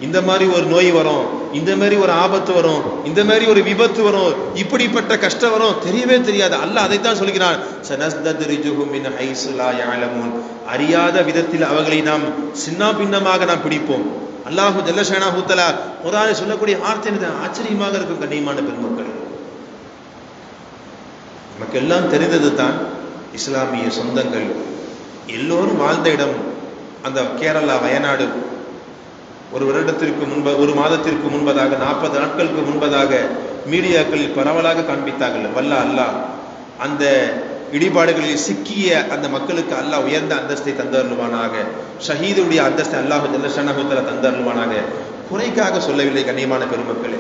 இந்த மாதிரி ஒரு நோய் வரும், இந்த மாதிரி ஒரு ஆபத்து வரும், இந்த மாதிரி ஒரு விபத்து வரும், இப்படிப்பட்ட கஷ்டம் வரும், தெரியவே தெரியாது. அல்லாஹ் அதைத்தான் சொல்கிறான், சனஸ்தத்ரிஜுஹும் மின் ஹைஸு லா யஅலமூன். அறியாத விதத்தில் அவர்களை நாம் சின்ன பின்னமாக நாம் பிடிப்போம். அல்லாஹ் ஜல்ல ஷஅனஹு தஆலா குர்ஆனில் சொல்லக்கூடிய வார்த்தை ஆச்சரியமாக இருக்கும். கண்ணியமான பெருமக்கள், நமக்கு எல்லாம் தெரிந்தது தான். இஸ்லாமிய சொந்தங்கள் எல்லோரும் வாழ்ந்த இடம் அந்த கேரளா வயநாடு. ஒரு வருடத்திற்கு ஒரு மாதத்திற்கு முன்பதாக 40 நாட்களுக்கு முன்பதாக மீடியாக்களில் பரவலாக காண்பித்தார்கள். வல்ல அல்லாஹ் அந்த இடிபாடுகளில் சிக்கிய அந்த மக்களுக்கு அல்லாஹ் உயர்ந்த அந்தஸ்தை தந்தருள்வானாக. ஷஹீதுடைய அந்தஸ்தை அல்லாஹ் ஜல்ல ஷஅனஹு தஆலா தந்தருள்வானாக. குறைக்காக சொல்லவில்லை கண்ணியமான பெருமக்களே.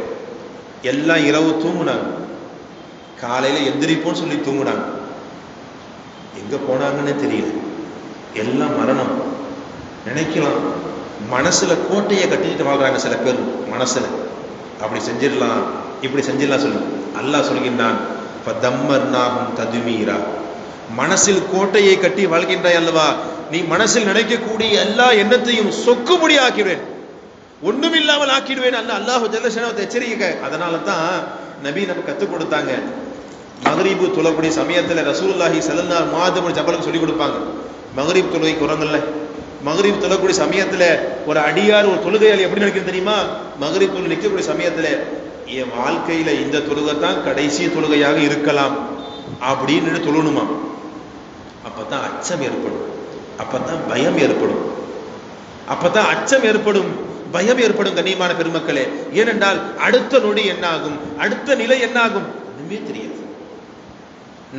எல்லாம் இரவு தூங்குனாங்க, காலையில எந்திரிப்போன்னு சொல்லி தூங்குனாங்க. எங்க போனாங்கன்னு தெரியல. எல்லாம் மரணம். நினைக்கலாம் மனசுல கோட்டையை கட்டிட்டு வாழ்றாங்க சில பேர். மனசுல அப்படி செஞ்சிடலாம் இப்படி செஞ்சிடலாம் சொல்லு. அல்லாஹ் சொல்கின்றான், ஃபதம்மர்னாஹும் தத்மீரா. மனசில் கோட்டையை கட்டி வாழ்கின்றாய் அல்லவா, நீ மனசில் நினைக்கக்கூடிய எல்லா எண்ணத்தையும் சொக்குபடி ஆக்கிடுவேன், ஒண்ணுமில்லாமல் ஆக்கிடுவேன். அல்லாஹ் ஜல்ல ஷஅனஹு எச்சரிக்கை. அதனால தான் நபி நமக்கு கற்றுக் கொடுத்தாங்க. மகரிபு தொழக்கூடிய சமயத்தில் ரசூலுல்லாஹி ஸல்லல்லாஹு முஆத் இப்னு ஜபலுக்கு சொல்லி கொடுப்பாங்க. மகரிப் தொழுகைக்கு வரங்கள்ல, மகரிப் தொழக்கூடிய சமயத்தில் ஒரு அடியார் ஒரு தொழுகையாளி எப்படி நினைக்கிறது தெரியுமா? மகரிப் தொழு நிற்கக்கூடிய சமயத்தில் என் வாழ்க்கையில இந்த தொழுகை தான் கடைசி தொழுகையாக இருக்கலாம் அப்படின்னு தொழணுமா. அப்பதான் அச்சம் ஏற்படும், அப்பதான் பயம் ஏற்படும், அப்பதான் அச்சம் ஏற்படும், பயம் ஏற்படும். கண்ணியமான பெருமக்களே, ஏனென்றால் அடுத்த நொடி என்ன ஆகும், அடுத்த நிலை என்ன ஆகும் ஒண்ணுமே தெரியாது.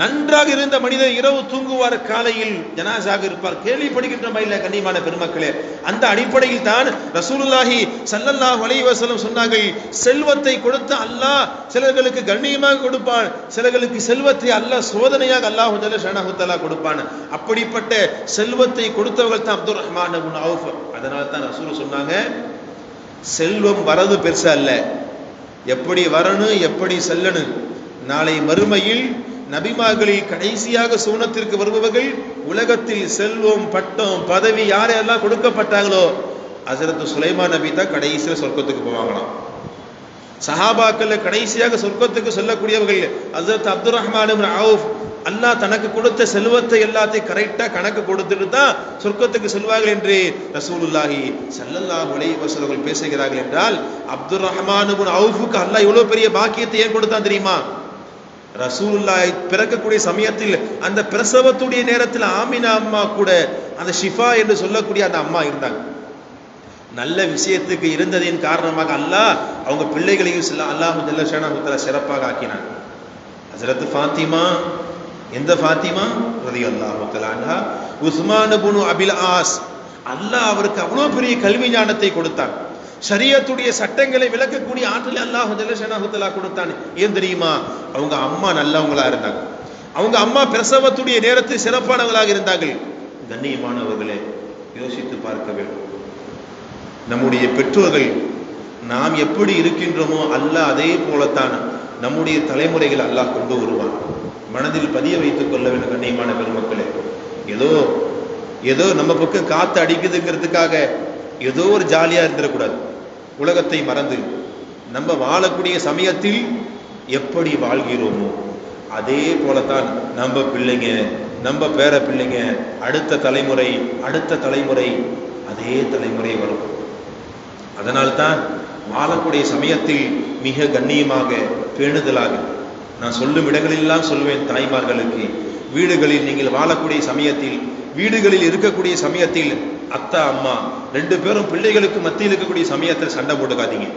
நன்றாக இருந்த மனிதர் இரவு தூங்குவார், காலையில் ஜனாஸாக இருப்பார். கேள்விப்படுகின்ற மயில கண்ணியமான பெருமக்களே, அந்த அடிப்படையில் தான் ரசூலுல்லாஹி ஸல்லல்லாஹு அலைஹி வஸல்லம் சொன்னார்கள், செல்வத்தை கொடுத்த அல்லாஹ் சிலர்களுக்கு கண்ணியமாக கொடுப்பான், சிலர்களுக்கு செல்வத்தை அல்லாஹ் சோதனையாக அல்லாஹ் ஜல்ல ஷஅனஹு தஆலா கொடுப்பான். அப்படிப்பட்ட செல்வத்தை கொடுத்தவர்கள் தான் அப்துர் ரஹ்மான் இப்னு அவுஃப். அதனால தான் ரசூல் சொன்னாங்க, செல்வம் வரது பெருசு அல்ல, எப்படி வரணும் எப்படி செல்லணும். நாளை மறுமையில் நபிமார்களில் கடைசியாக சூனத்திற்கு வருபவர்கள் உலகத்தில் செல்வம் பட்டம் பதவி யாரெல்லாம் கொடுக்கப்பட்டாங்களோ ஹஜ்ரத் சுலைமான் நபி தான் கடைசியில் சொர்க்கத்துக்கு போவாங்களாம். சஹாபாக்கள் கடைசியாக சொர்க்கத்துக்கு செல்லக்கூடியவர்கள் ஹஜ்ரத் அப்துர் ரஹ்மான் இப்னு அவுஃப். அல்லாஹ் தனக்கு கொடுத்த செல்வத்தை எல்லாத்தையும் கரெக்டா கணக்கு கொடுத்துட்டு தான் சொர்க்கத்துக்கு செல்வார்கள் என்று ரசூலுல்லாஹி ஸல்லல்லாஹு அலைஹி வஸல்லம் பேசுகிறார்கள். என்றால் அப்துர் ரஹ்மான் இப்னு அவுஃப்க்கு அல்லாஹ் இவ்வளவு பெரிய பாக்கியத்தை ஏன் கொடுத்தான் தெரியுமா? ரசூலுல்லாஹ் பிறக்கக்கூடிய சமயத்தில் அந்த பிரசவத்துடைய நேரத்தில் ஆமினா அம்மா கூட அந்த ஷிஃபா என்று சொல்லக்கூடிய அந்த அம்மா இருந்தாங்க. நல்ல விஷயத்துக்கு இருந்ததின் காரணமாக அல்லாஹ் அவங்க பிள்ளைகளையும் அல்லாஹ் ஜல்ல ஷஅனஹு தஆலா சிறப்பாக ஆக்கினான். ஹஜ்ரத் ஃபாத்திமா, எந்த ஃபாத்திமா ரலியல்லாஹு தஆலா அன்ஹா, உஸ்மான் இப்னு அபில் ஆஸ், அல்லாஹ் அவருக்கு அவ்வளவு பெரிய கல்வி ஞானத்தை கொடுத்தான். ஷரியத்துடைய சட்டங்களை விளக்கக்கூடிய ஆற்றலை அல்லாஹ் ஜல்ல ஷஅனஹு தஆலா கொடுத்தான். ஏன் தெரியுமா? அவங்க அம்மா நல்லவங்களா இருந்தாங்க, அவங்க அம்மா பிரசவத்துடைய நேரத்தில் சிறப்பானவர்களாக இருந்தார்கள். கண்ணியமானவர்களே, யோசித்து பார்க்க வேண்டும். நம்முடைய பெற்றோர்கள் நாம் எப்படி இருக்கின்றோமோ அல்லாஹ் அதே போலத்தான் நம்முடைய தலைமுறைகள் அல்லாஹ் கொண்டு வருவான். மனதில் பதிய வைத்துக் கொள்ள வேண்டும். கண்ணியமான பெருமக்களே, ஏதோ நம்ம பக்கம் காத்து அடிக்குதுங்கிறதுக்காக ஏதோ ஒரு ஜாலியா இருந்துடக்கூடாது. உலகத்தை மறந்து நம்ம வாழக்கூடிய சமயத்தில் எப்படி வாழ்கிறோமோ அதே போலத்தான் நம்ம பிள்ளைங்க, நம்ம பேர பிள்ளைங்க, அடுத்த தலைமுறை அதே தலைமுறை வரும். அதனால்தான் வாழக்கூடிய சமயத்தில் மிக கண்ணியமாக பேணுதலாக, நான் சொல்லும் இடங்களெல்லாம் சொல்வேன் தாய்மார்களுக்கு, வீடுகளில் நீங்கள் வாழக்கூடிய சமயத்தில், வீடுகளில் இருக்கக்கூடிய சமயத்தில் அத்தா அம்மா 2 பேரும் பிள்ளைகளுக்கு மத்தியில் இருக்கக்கூடிய சமயத்தில் சண்டை போட்டுக்காதீங்க.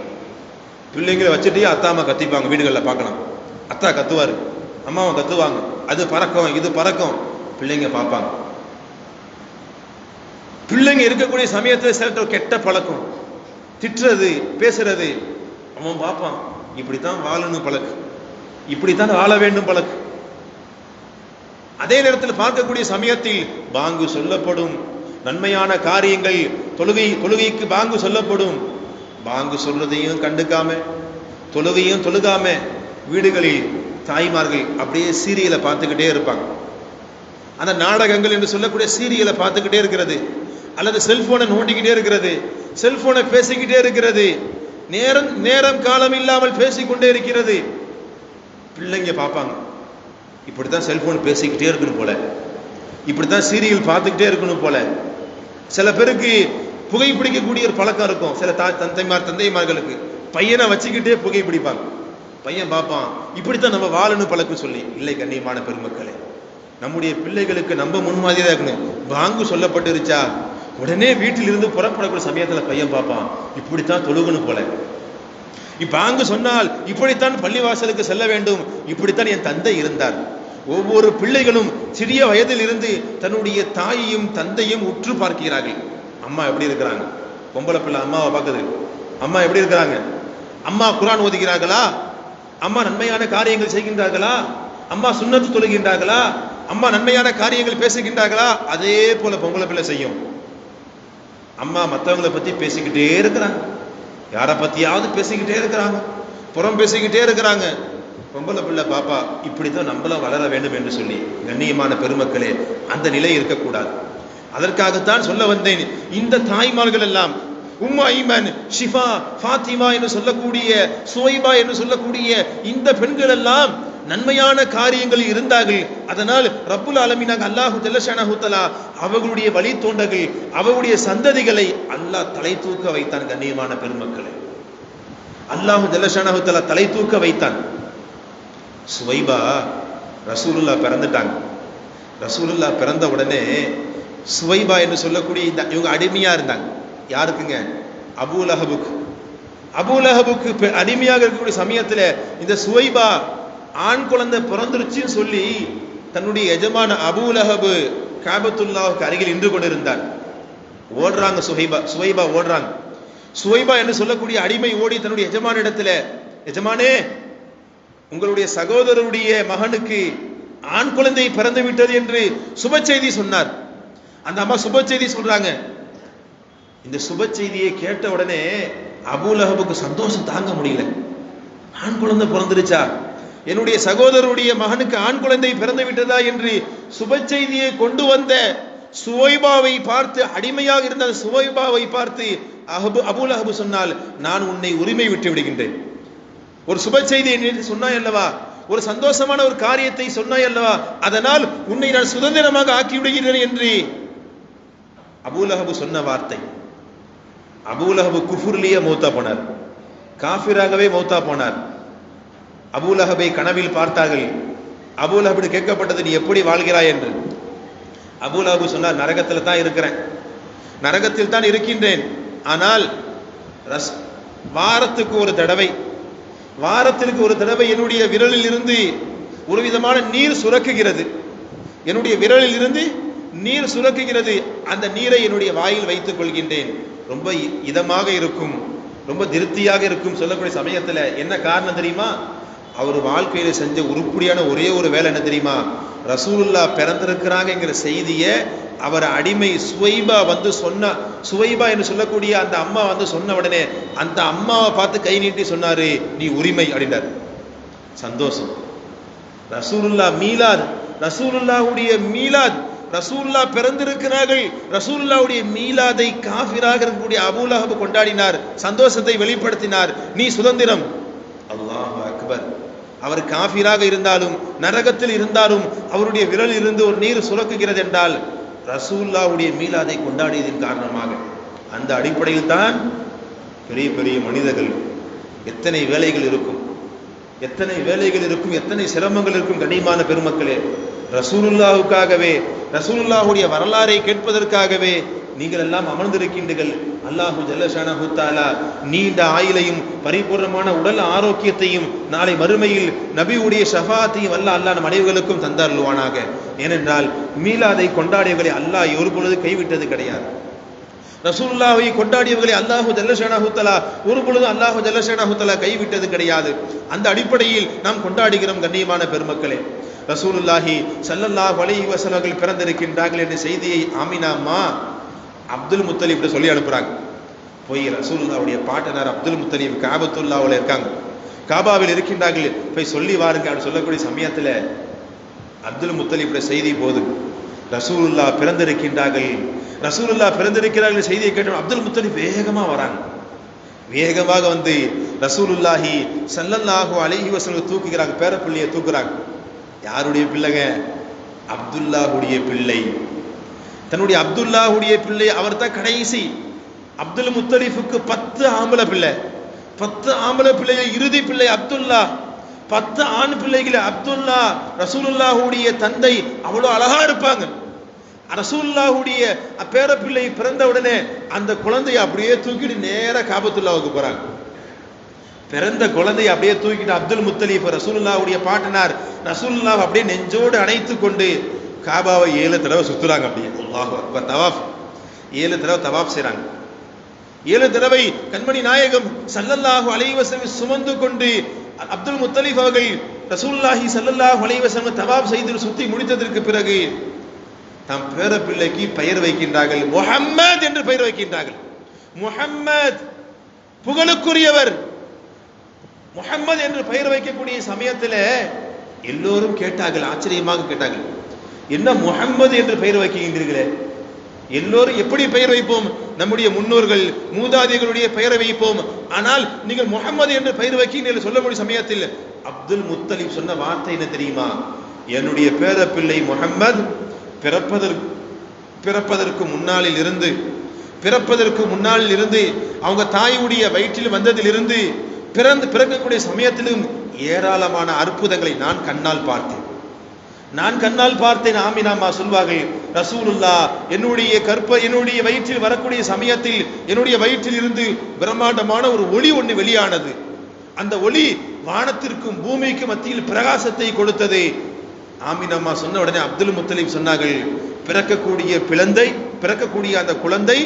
பிள்ளைங்களை வச்சுட்டே அத்தா அம்மா கத்திப்பாங்க. வீடுகளில் பார்க்கலாம், அத்தா கத்துவாரு, அம்மாவை கத்துவாங்க, அது பறக்கும் இது பறக்கும், பிள்ளைங்க பார்ப்பாங்க. பிள்ளைங்க இருக்கக்கூடிய சமயத்தில் சில கெட்ட பழக்கம், திட்டுறது பேசுறது, அவன் பார்ப்பான். இப்படித்தான் வாழணும் பழக்கு, இப்படித்தான் வாழ வேண்டும் பழக்கு. அதே நேரத்தில் பார்க்கக்கூடிய சமயத்தில் பாங்கு சொல்லப்படும், நன்மையான காரியங்கள், தொழுகைக்கு பாங்கு சொல்லப்படும். பாங்கு சொல்றதையும் கண்டுக்காம, தொழுகையும் தொழுகாம வீடுகளில் தாய்மார்கள் அப்படியே சீரியலை பார்த்துக்கிட்டே இருப்பாங்க. அந்த நாடகங்கள் என்று சொல்லக்கூடிய சீரியலை பார்த்துக்கிட்டே இருக்கிறது, அல்லது செல்போனை நோண்டிக்கிட்டே இருக்கிறது, செல்போனை பேசிக்கிட்டே இருக்கிறது, நேரம் காலம் இல்லாமல் பேசிக்கொண்டே இருக்கிறது. பிள்ளைங்க பார்ப்பாங்க, இப்படித்தான் செல்போன் பேசிக்கிட்டே இருக்கணும் போல, இப்படித்தான் சீரியல் பார்த்துக்கிட்டே இருக்கணும் போல. சில பேருக்கு புகைப்பிடிக்கக்கூடிய ஒரு பழக்கம் இருக்கும். சில தந்தைமார்களுக்கு பையனை வச்சுக்கிட்டே புகைப்பிடிப்பாங்க. பையன் பார்ப்பான், இப்படித்தான் நம்ம வாழணும் பழக்கம் சொல்லி. இல்லை கண்ணியமான பெருமக்களே, நம்முடைய பிள்ளைகளுக்கு நம்ம முன்மாதிரியா இருக்கணும். பாங்கு சொல்லப்பட்டிருச்சா உடனே வீட்டிலிருந்து புறப்படக்கூடிய சமயத்துல பையன் பார்ப்பான், இப்படித்தான் தொழுகணும் போல. பாங்கு சொன்னால் இப்படித்தான் பள்ளிவாசலுக்கு செல்ல வேண்டும், இப்படித்தான் என் தந்தை இருந்தார். ஒவ்வொரு பிள்ளைகளும் சிறிய வயதில் இருந்து தன்னுடைய தாயையும் தந்தையும் உற்று பார்க்கிறார்கள். அம்மா எப்படி இருக்கிறாங்க? பொம்பளை பிள்ளை அம்மாவை பார்க்குது, அம்மா எப்படி இருக்கிறாங்க? அம்மா குர்ஆன் ஓதுகிறார்களா? அம்மா நன்மையான காரியங்கள் செய்கின்றார்களா? அம்மா சுன்னத்து தொழுகின்றார்களா? அம்மா நன்மையான காரியங்கள் பேசுகின்றார்களா? அதே போல பொம்பளை பிள்ளை செய்யும். அம்மா மற்றவங்களை பத்தி பேசிக்கிட்டே இருக்கிறாங்க, யாரை பத்தியாவது பேசிக்கிட்டே இருக்கிறாங்க, புறம் பேசிக்கிட்டே இருக்கிறாங்க. பொம்பளை பிள்ளை பாப்பா, இப்படித்தான் நம்மளும் வளர வேண்டும் என்று சொல்லி. கண்ணியமான பெருமக்களே, அந்த நிலை இருக்கக்கூடாது. அதற்காகத்தான் சொல்ல வந்தேன், இந்த தாய்மார்கள் எல்லாம் உம்மு ஐமன், ஷிஃபா, ஃபாத்திமா என்று சொல்லக்கூடிய, சுவைபா என்று சொல்லக்கூடிய இந்த பெண்கள் எல்லாம் நன்மையான காரியங்களில் இருந்தார்கள். அதனால் ரப்புல் ஆலமீனாக அல்லாஹு ஜல்ல ஷானஹு தஆலா அவர்களுடைய வழி தோன்றர்கள், அவருடைய சந்ததிகளை அல்லாஹ் தலை தூக்க வைத்தான். கண்ணியமான பெருமக்களே, அல்லாஹு ஜல்ல ஷானஹு தஆலா தலை தூக்க வைத்தான். சுவைபா ரசூலுல்லாஹ் பிறந்துட்டாங்க. ரசூலுல்லாஹ் பிறந்த உடனே சுவைபா என்று சொல்லக்கூடிய இவங்க அடிமையா இருந்தாங்க. யாருக்குங்க? அபூலஹபுக்கு. அபூலஹபுக்கு அடிமையாக இருக்கக்கூடிய சமயத்துல இந்த சுவைபா ஆண் குழந்தை பிறந்துருச்சுன்னு சொல்லி தன்னுடைய எஜமான அபூலஹபு காபத்துல்லாஹுக்கு அருகில் நின்று கொண்டிருந்தார். ஓடுறாங்க சுவைபா ஓடுறாங்க. சுவைபா என்று சொல்லக்கூடிய அடிமை ஓடி தன்னுடைய எஜமான இடத்துல, எஜமானே, உங்களுடைய சகோதரருடைய மகனுக்கு ஆண் குழந்தை பிறந்து விட்டது என்று சுப செய்தி சொன்னார். அந்த அம்மா சுப செய்தி சொல்றாங்க. இந்த சுப செய்தியை கேட்ட உடனே அபூலஹபுக்கு சந்தோஷம் தாங்க முடியல. ஆண் குழந்தை பிறந்துருச்சா, என்னுடைய சகோதரருடைய மகனுக்கு ஆண் குழந்தை பிறந்து விட்டதா என்று சுப செய்தியை கொண்டு வந்த சுவைபாவை பார்த்து, அடிமையாக இருந்த சுவைபாவை பார்த்து அபூலஹபு சொன்னால், நான் உன்னை உரிமை விட்டு விடுகின்றேன். ஒரு சுப செய்தியை சொன்னாய் அல்லவா, ஒரு சந்தோஷமான ஒரு காரியத்தை சொன்னாய் அல்லவா, அதனால் உன்னை நான் சுதந்திரமாக ஆக்கி விடுகிறேன் என்று அபூலஹபு சொன்ன வார்த்தை. அபூலஹபு குஃபுர்லியே மௌத்தா போனார், காஃபிராகவே மௌத்தா போனார். அபூலஹபை கனவில் பார்த்தார்கள். அபூலஹபு கேட்கப்பட்டது, நீ எப்படி வாழ்கிறாய் என்று. அபூலஹபு சொன்னார், நரகத்தில் தான் இருக்கிறேன், நரகத்தில் தான் இருக்கின்றேன். ஆனால் வாரத்திற்கு ஒரு தடவை என்னுடைய விரலில் இருந்து ஒரு விதமான நீர் சுரக்குகிறது, என்னுடைய விரலில் இருந்து நீர் சுரக்குகிறது. அந்த நீரை என்னுடைய வாயில் வைத்துக் கொள்கின்றேன். ரொம்ப இதமாக இருக்கும், ரொம்ப திருப்தியாக இருக்கும். சொல்லக்கூடிய சமயத்துல என்ன காரணம் தெரியுமா? அவர் வாழ்க்கையில செஞ்ச உருப்படியான ஒரே ஒரு வேலை என்ன தெரியுமா? ரசூலுல்லாஹ் பிறந்திருக்கிறாங்கிற செய்தியை அவர் அடிமை சுவைபா வந்து சொன்ன, சுவைபா என்று சொல்லக்கூடிய அந்த அம்மா வந்து சொன்ன உடனே அந்த அம்மாவை பார்த்து கை நீட்டி சொன்னாரு, நீ உரிமை அப்படின்றார். சந்தோஷம். ரசூலுல்லாஹ் மீலாத், ரசூலுல்லாஹுடைய மீலாத், ரசூலுல்லாஹ் பிறந்திருக்கிறார்கள். ரசூலுல்லாஹுடைய மீலாதை காஃபிராக இருக்கக்கூடிய அபூலஹப் கொண்டாடினார், சந்தோஷத்தை வெளிப்படுத்தினார். நீ சுதந்திரம். அல்லாஹு அக்பர். அவர் காஃபிராக இருந்தாலும் நரகத்தில் இருந்தாலும் அவருடைய விரலில் இருந்து ஒரு நீர் சுரக்குகிறது என்றால் ரசூலுல்லாஹுடைய மீலாதை கொண்டாடியதன் காரணமாக. அந்த அடிப்படையில் தான் பெரிய பெரிய மனிதர்கள், எத்தனை வேலைகள் இருக்கும், எத்தனை வேலைகள் இருக்கும், எத்தனை சிரமங்கள் இருக்கும். கண்ணியமான பெருமக்களே, ரசூலுல்லாஹுக்காகவே, ரசூலுல்லாஹுடைய வரலாறை கேட்பதற்காகவே நீங்கள் எல்லாம் அமர்ந்திருக்கின்றீர்கள். அல்லாஹு ஜல்ல ஷானஹு தஆலா நீண்ட ஆயுளையும் பரிபூர்ணமான உடல் ஆரோக்கியத்தையும் நாளை மறுமையில் நபியுடைய ஷஃபாஅத்தையும் அல்லாஹ் நம் அனைவர்களுக்கும் தந்தருள்வானாக. ஏனென்றால் மீலாதை கொண்டாடியவர்களை அல்லாஹ் ஒரு பொழுது கைவிட்டது கிடையாது. ரசூலுல்லாஹை கொண்டாடியவர்களை அல்லாஹு ஜல்ல ஷானஹு தஆலா ஒரு பொழுது அல்லாஹு ஜல்ல ஷானஹு தஆலா கைவிட்டது கிடையாது. அந்த அடிப்படையில் நாம் கொண்டாடுகிறோம். கண்ணியமான பெருமக்களே, ரசூலுல்லாஹி ஸல்லல்லாஹு அலைஹி வஸல்லம் பிறந்திருக்கின்றார்கள் என்ற செய்தியை ஆமினா அம்மா அப்துல் முத்தலிப் சொல்லி அனுப்புறாங்க. போய் ரசூலுல்லாஹ்வுடைய பாட்டனார் அப்துல் முத்தலிப் காபத்துல்லாஹ்வுல இருக்காங்க, காபாவில் இருக்கின்றார்கள், போய் சொல்லி வாருங்க அப்படின்னு சொல்லக்கூடிய சமயத்தில் அப்துல் முத்தலிப் செய்தி போது ரசூலுல்லாஹ் பிறந்திருக்கின்றார்கள், ரசூலுல்லாஹ் பிறந்திருக்கிறார்கள் செய்தியை கேட்டு அப்துல் முத்தலிப் வேகமா வராங்க. வேகமாக வந்து ரசூலுல்லாஹி ஸல்லல்லாஹு அலைஹி வஸல்லம் தூக்குகிறாங்க, பேரப்பிள்ளையை தூக்குறாங்க. யாருடைய பிள்ளைங்க? அப்துல்லாஹுடைய பிள்ளை. தன்னுடைய அப்துல்லாஹுடைய பிள்ளை. அவர் தான் கடைசி. அப்துல் முத்தலிஃபுக்கு 10 ஆம்பளை பிள்ளை, 10 ஆம்பளை பிள்ளைகள், இறுதி பிள்ளை அப்துல்லா. 10 ஆண் பிள்ளைகள். அப்துல்லா ரசூலுல்லாஹுடைய தந்தை. அவ்வளவு அழகா இருப்பாங்க. ரசூலுல்லாஹுடைய பேரப்பிள்ளை பிறந்த உடனே அந்த குழந்தையை அப்படியே தூக்கிட்டு நேரா காபத்துல்லாவுக்கு போறாங்க. பிறந்த குழந்தையை அப்படியே தூக்கிட்டு அப்துல் முத்தலிப் ரசூலுல்லாஹுடைய பாட்டனார் ரசூலுல்லாஹ் அப்படியே நெஞ்சோடு அணைத்து கொண்டு காபாவை 7 தடவை சுத்துறாங்க. அப்படியே அல்லாஹு அக்பர். தவாஃப் 7 தடவை தவாஃப் செய்றாங்க. 7 தடவை கண்மணி நாயகம் ஸல்லல்லாஹு அலைஹி வஸல்லம் சுமந்து கொண்டு அப்துல் முத்தலிப் அவர்கள் ரசூலுல்லாஹி ஸல்லல்லாஹு அலைஹி வஸல்லம் தவாஃப் செய்து சுத்தி முடித்ததற்கு பிறகு தம் பேர பிள்ளைக்கு பெயர் வைக்கின்றார்கள். முஹம்மத் என்று பெயர் வைக்கின்றார்கள். முஹம்மத் புகழுக்குரியவர். முஹம்மது என்று பெயர் வைக்கக்கூடிய சமயத்தில் எல்லோரும் கேட்டார்கள், ஆச்சரியமாக கேட்டார்கள், என்ன முஹம்மது என்று பெயர் வைக்கின்றீர்களே? எல்லோரும் எப்படி பெயர் வைப்போம்? நம்முடைய முன்னோர்கள் மூதாதைகளுடைய பெயரை வைப்போம். ஆனால் நீங்கள் முஹம்மது என்று பெயர் வைக்கின்றீர்கள் சொல்லக்கூடிய சமயத்தில் அப்துல் முத்தலிப் சொன்ன வார்த்தை என்ன தெரியுமா? என்னுடைய பேர பிள்ளை முஹம்மது பிறப்பதற்கு முன்னாளில் இருந்து அவங்க தாயுடைய வயிற்றில் வந்ததிலிருந்து பிறக்கக்கூடிய சமயத்திலும் ஏராளமான அற்புதங்களை நான் கண்ணால் பார்த்தேன். ஆமினாமா சொல்வார்கள், ரசூலுல்லாஹ் என்னுடைய வயிற்றில் வரக்கூடிய சமயத்தில் என்னுடைய வயிற்றில் இருந்து பிரம்மாண்டமான ஒரு ஒளி ஒன்று வெளியானது. அந்த ஒளி வானத்திற்கும் பூமிக்கும் மத்தியில் பிரகாசத்தை கொடுத்தது. ஆமினம்மா சொன்ன உடனே அப்துல் முத்தலிப் சொன்னார்கள், பிறக்கக்கூடிய அந்த குழந்தை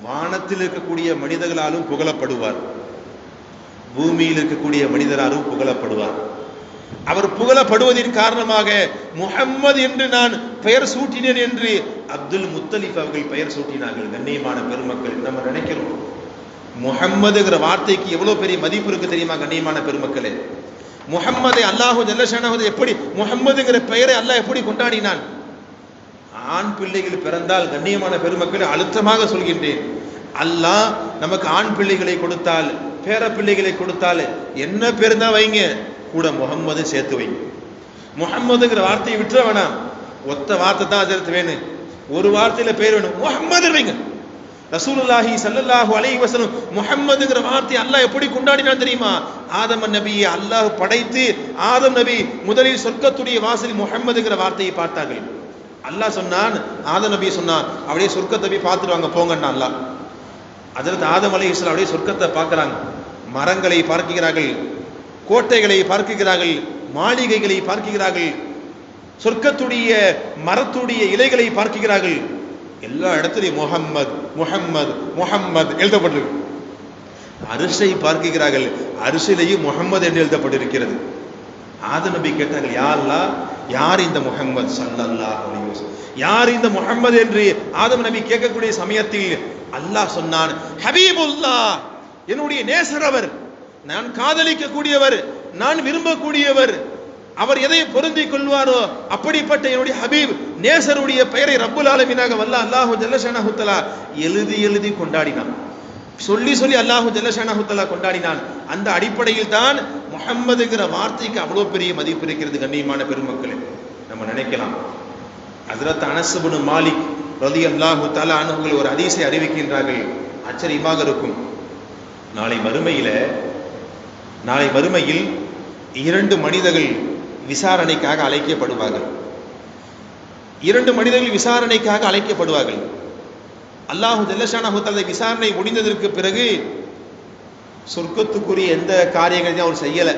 வானத்தில் இருக்கக்கூடிய மனிதர்களாலும் புகழப்படுவார், பூமியில் இருக்கக்கூடிய மனிதராலும் புகழப்படுவார். அவர் புகழப்படுவதின் காரணமாக முஹம்மது என்று நான் பெயர் சூட்டினேன் என்று அப்துல் முத்தலிப் அவர்கள் பெயர் சூட்டினார்கள். கண்ணியமான பெருமக்கள், நம்ம நினைக்கிறோம் முஹம்மதுங்கிற வார்த்தைக்கு எவ்வளவு பெரிய மதிப்பு இருக்கு தெரியுமா? கண்ணியமான பெருமக்களே, முஹம்மதை அல்லாஹு ஜல்ல ஷானஹு எப்படி முஹம்மதுங்கிற பெயரை அல்லாஹ் எப்படி கொண்டாடினான்? ஆண் பிள்ளைகள் பிறந்தால், கண்ணியமான பெருமக்களை அழுத்தமாக சொல்கின்றேன், அல்லாஹ் நமக்கு ஆண் பிள்ளைகளை கொடுத்தால், பேர பிள்ளைகளை கொடுத்தால் என்ன பேர் தான் வைங்க, கூட முஹம்மது சேர்த்து வைங்க. முஹம்மதுங்கிற வார்த்தையை விட்டுற வேணாம். ஒத்த வார்த்தை தான் அதற்கு வேணும், ஒரு வார்த்தையில பேர் வேணும், முஹம்மது வைங்க. ரசூலுல்லாஹி ஸல்லல்லாஹு அலைஹி வஸல்லம் முஹம்மதுங்கிற வார்த்தை அல்லாஹ் எப்படி கொண்டாடினான் தெரியுமா? ஆதம் நபியை அல்லாஹ் படைத்து ஆதம் நபி முதலில் சொர்க்கத்துடைய வாசலில் முஹம்மதுங்கிற வார்த்தையை பார்த்தார்கள். அல்லாஹ் சொன்னான், ஆதம் நபி சொன்னான், அப்படியே சொர்க்கத்தை போய் பார்த்துட்டு வாங்க போங்கன்னு அல்லாஹ். ஹஜ்ரத் ஆதம் அலைஹிஸ்ஸலாம் அப்படியே சொர்க்கத்தை பார்க்கறாங்க. மரங்களை பார்க்கிறார்கள், கோட்டைகளை பார்க்கிறார்கள், மாளிகைகளை பார்க்கிறார்கள், சொர்க்கத்துடைய மரத்துடைய இலைகளை பார்க்கிறார்கள். எல்லா இடத்துலையும் முஹம்மத் முஹம்மத் முஹம்மத் எழுதப்பட்டிருக்கு. அரிசை பார்க்கிறார்கள், அரிசிலையும் முஹம்மது என்று எழுதப்பட்டிருக்கிறது. ஆதம் நபி கேட்டார்கள், யா அல்லாஹ், யார் இந்த முஹம்மது ஸல்லல்லாஹு அலைஹி வஸல்லம், யார் இந்த முஹம்மது என்று ஆதம் நபி கேட்கக்கூடிய சமயத்தில் அல்லாஹ் சொன்னான், ஹபீபுல்லாஹ், என்னுடைய நேசர் அவர், நான் காதலிக்கக்கூடியவர், நான் விரும்பக்கூடியவர், அவர் எதை பொருந்திக் கொள்வாரோ அப்படிப்பட்ட என்னுடைய ஹபீப் நேசருடைய பெயரை ரப்புல் ஆலமீனாக வல்ல அல்லாஹு ஜல்ல ஷானஹு தஆலா எழுதி கொண்டாடினான். சொல்லி அல்லாஹு ஜல்ல ஷானஹு தஆலா கொண்டாடினான். அந்த அடிப்படையில் தான் முஹம்மதுங்கிற வார்த்தைக்கு அவ்வளவு பெரிய மதிப்பு இருக்கிறது. கண்ணியமான பெருமக்களே, நம்ம நினைக்கலாம், ஹஜ்ரத் அனஸ் இப்னு மாலிக் ரலியல்லாஹு தஆலா அன்ஹு ஒரு ஹதீஸை அறிவிக்கின்றார்கள், ஆச்சரியமாக இருக்கும். நாளை மறுமையில் 2 மனிதர்கள் விசாரணைக்காக அழைக்கப்படுவார்கள். 2 மனிதர்கள் விசாரணைக்காக அழைக்கப்படுவார்கள். அல்லாஹு ஜல்ல ஷானஹு தஆலா விசாரணை முடிந்ததற்கு பிறகு சொர்க்கத்துக்குரிய எந்த காரியங்களையும் அவர் செய்யல.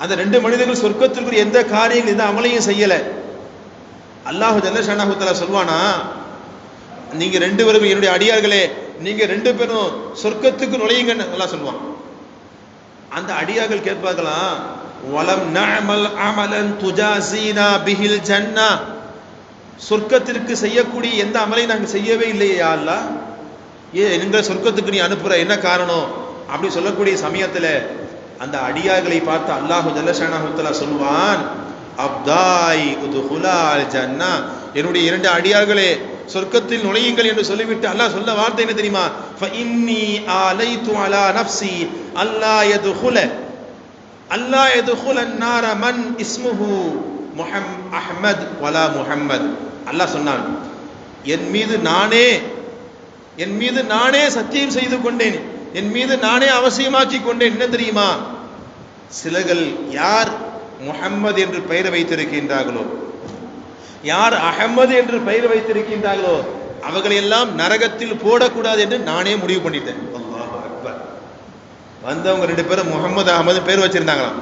அந்த 2 மனிதர்கள் சொர்க்கத்திற்குரிய எந்த காரியங்கள் எந்த அமலையும் செய்யல. அல்லாஹு ஜல்ல ஷானஹு தஆலா சொல்வானா, நீங்க 2 பேரும் என்னுடைய அடியார்களே, நீங்க 2 பேரும் சொர்க்கத்துக்கு நுழையுங்கன்னு அல்லாஹ் சொல்வான். அந்த அடியார்கள் கேட்பார்களாம், வலம் நஅமல் அமலன் துஜாஸீனா பிஹில் ஜன்னா, சொர்க்கத்திற்கு செய்யக்கூடிய எந்த அமலையும் நாங்கள் செய்யவே இல்லையே யா அல்லாஹ், எங்களை சொர்க்கத்துக்கு நீ அனுப்புற, என்ன காரணம் அப்படி சொல்லக்கூடிய சமயத்துல அந்த அடியார்களை பார்த்து அல்லாஹு ஜல்லஷானஹு தஆலா சொல்வான், அப்தாய் உதுகுலால் ஜன்னா, என்னுடைய 2 அடியார்களே சொர்க்கத்தில் நுழையுங்கள் என்று சொல்லிவிட்டு அல்லாஹ் சொல்ல வார்த்தை என்ன தெரியுமா? ஃபஇன்னி ஆலைது அலா நஃப்ஸி அல்லா யதுகுல அன்னார மன் இஸ்முஹு அஹ்மத் வலா முஹம்மத். அல்லாஹ் சொன்னான், என் மீது நானே சத்தியம் செய்து கொண்டேன், என் மீது நானே அவசியமாக்கி கொண்டேன். என்ன தெரியுமா? சிலர்கள் யார் முஹம்மது என்று பெயர் வைத்திருக்கின்றார்களோ, யார் அஹமது என்று பெயர் வைத்திருக்கின்றார்களோ அவர்களை எல்லாம் நரகத்தில் போடக்கூடாது என்று நானே முடிவு பண்ணிட்டேன். அல்லாஹ் அக்பர். வந்தவங்க 2 பேரும் முஹம்மது அஹமது பெயர் வச்சிருந்தாங்களாம்.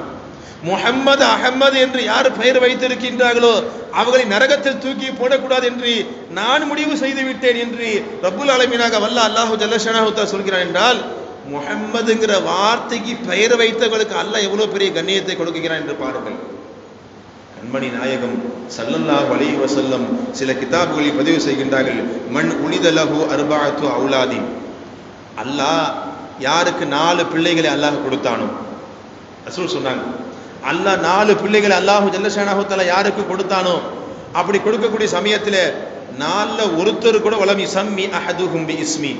முஹம்மது அஹமது என்று யார் பெயர் வைத்திருக்கின்றார்களோ அவர்களை நரகத்தில் தூக்கி போடக்கூடாது என்று நான் முடிவு செய்து விட்டேன் என்று ரப்புல் ஆலமீனாக வல்ல அல்லாஹு ஜல்லஷானஹு தஆலா சொல்கிறான். என்றால் முஹம்மதுங்கிற வார்த்தைக்கு பெயர் வைத்தவர்களுக்கு அல்லாஹ் எவ்வளவு பெரிய கண்ணியத்தை கொடுக்கிறான் என்று பாருங்கள். கண்மணி நாயகம் ஸல்லல்லாஹு அலைஹி வஸல்லம் சில கிதாபுகளில் பதிவு செய்கின்றார்கள், மன் உலித லஹு அர்பஅத்து அவுலாதி, அல்லாஹ் யாருக்கு 4 பிள்ளைகளை அல்லாஹ் கொடுத்தானோ, ரசூல் சொன்னாங்க, அல்லாஹ் 4 பிள்ளைகளை அல்லாஹு ஜல்லஷானஹு தஆலா யாருக்கு கொடுத்தானோ அப்படி கொடுக்கக்கூடிய சமயத்தில் 4ல ஒருத்தர் கூட வலம் யஸம்மி அஹதுஹும் பி இஸ்மி,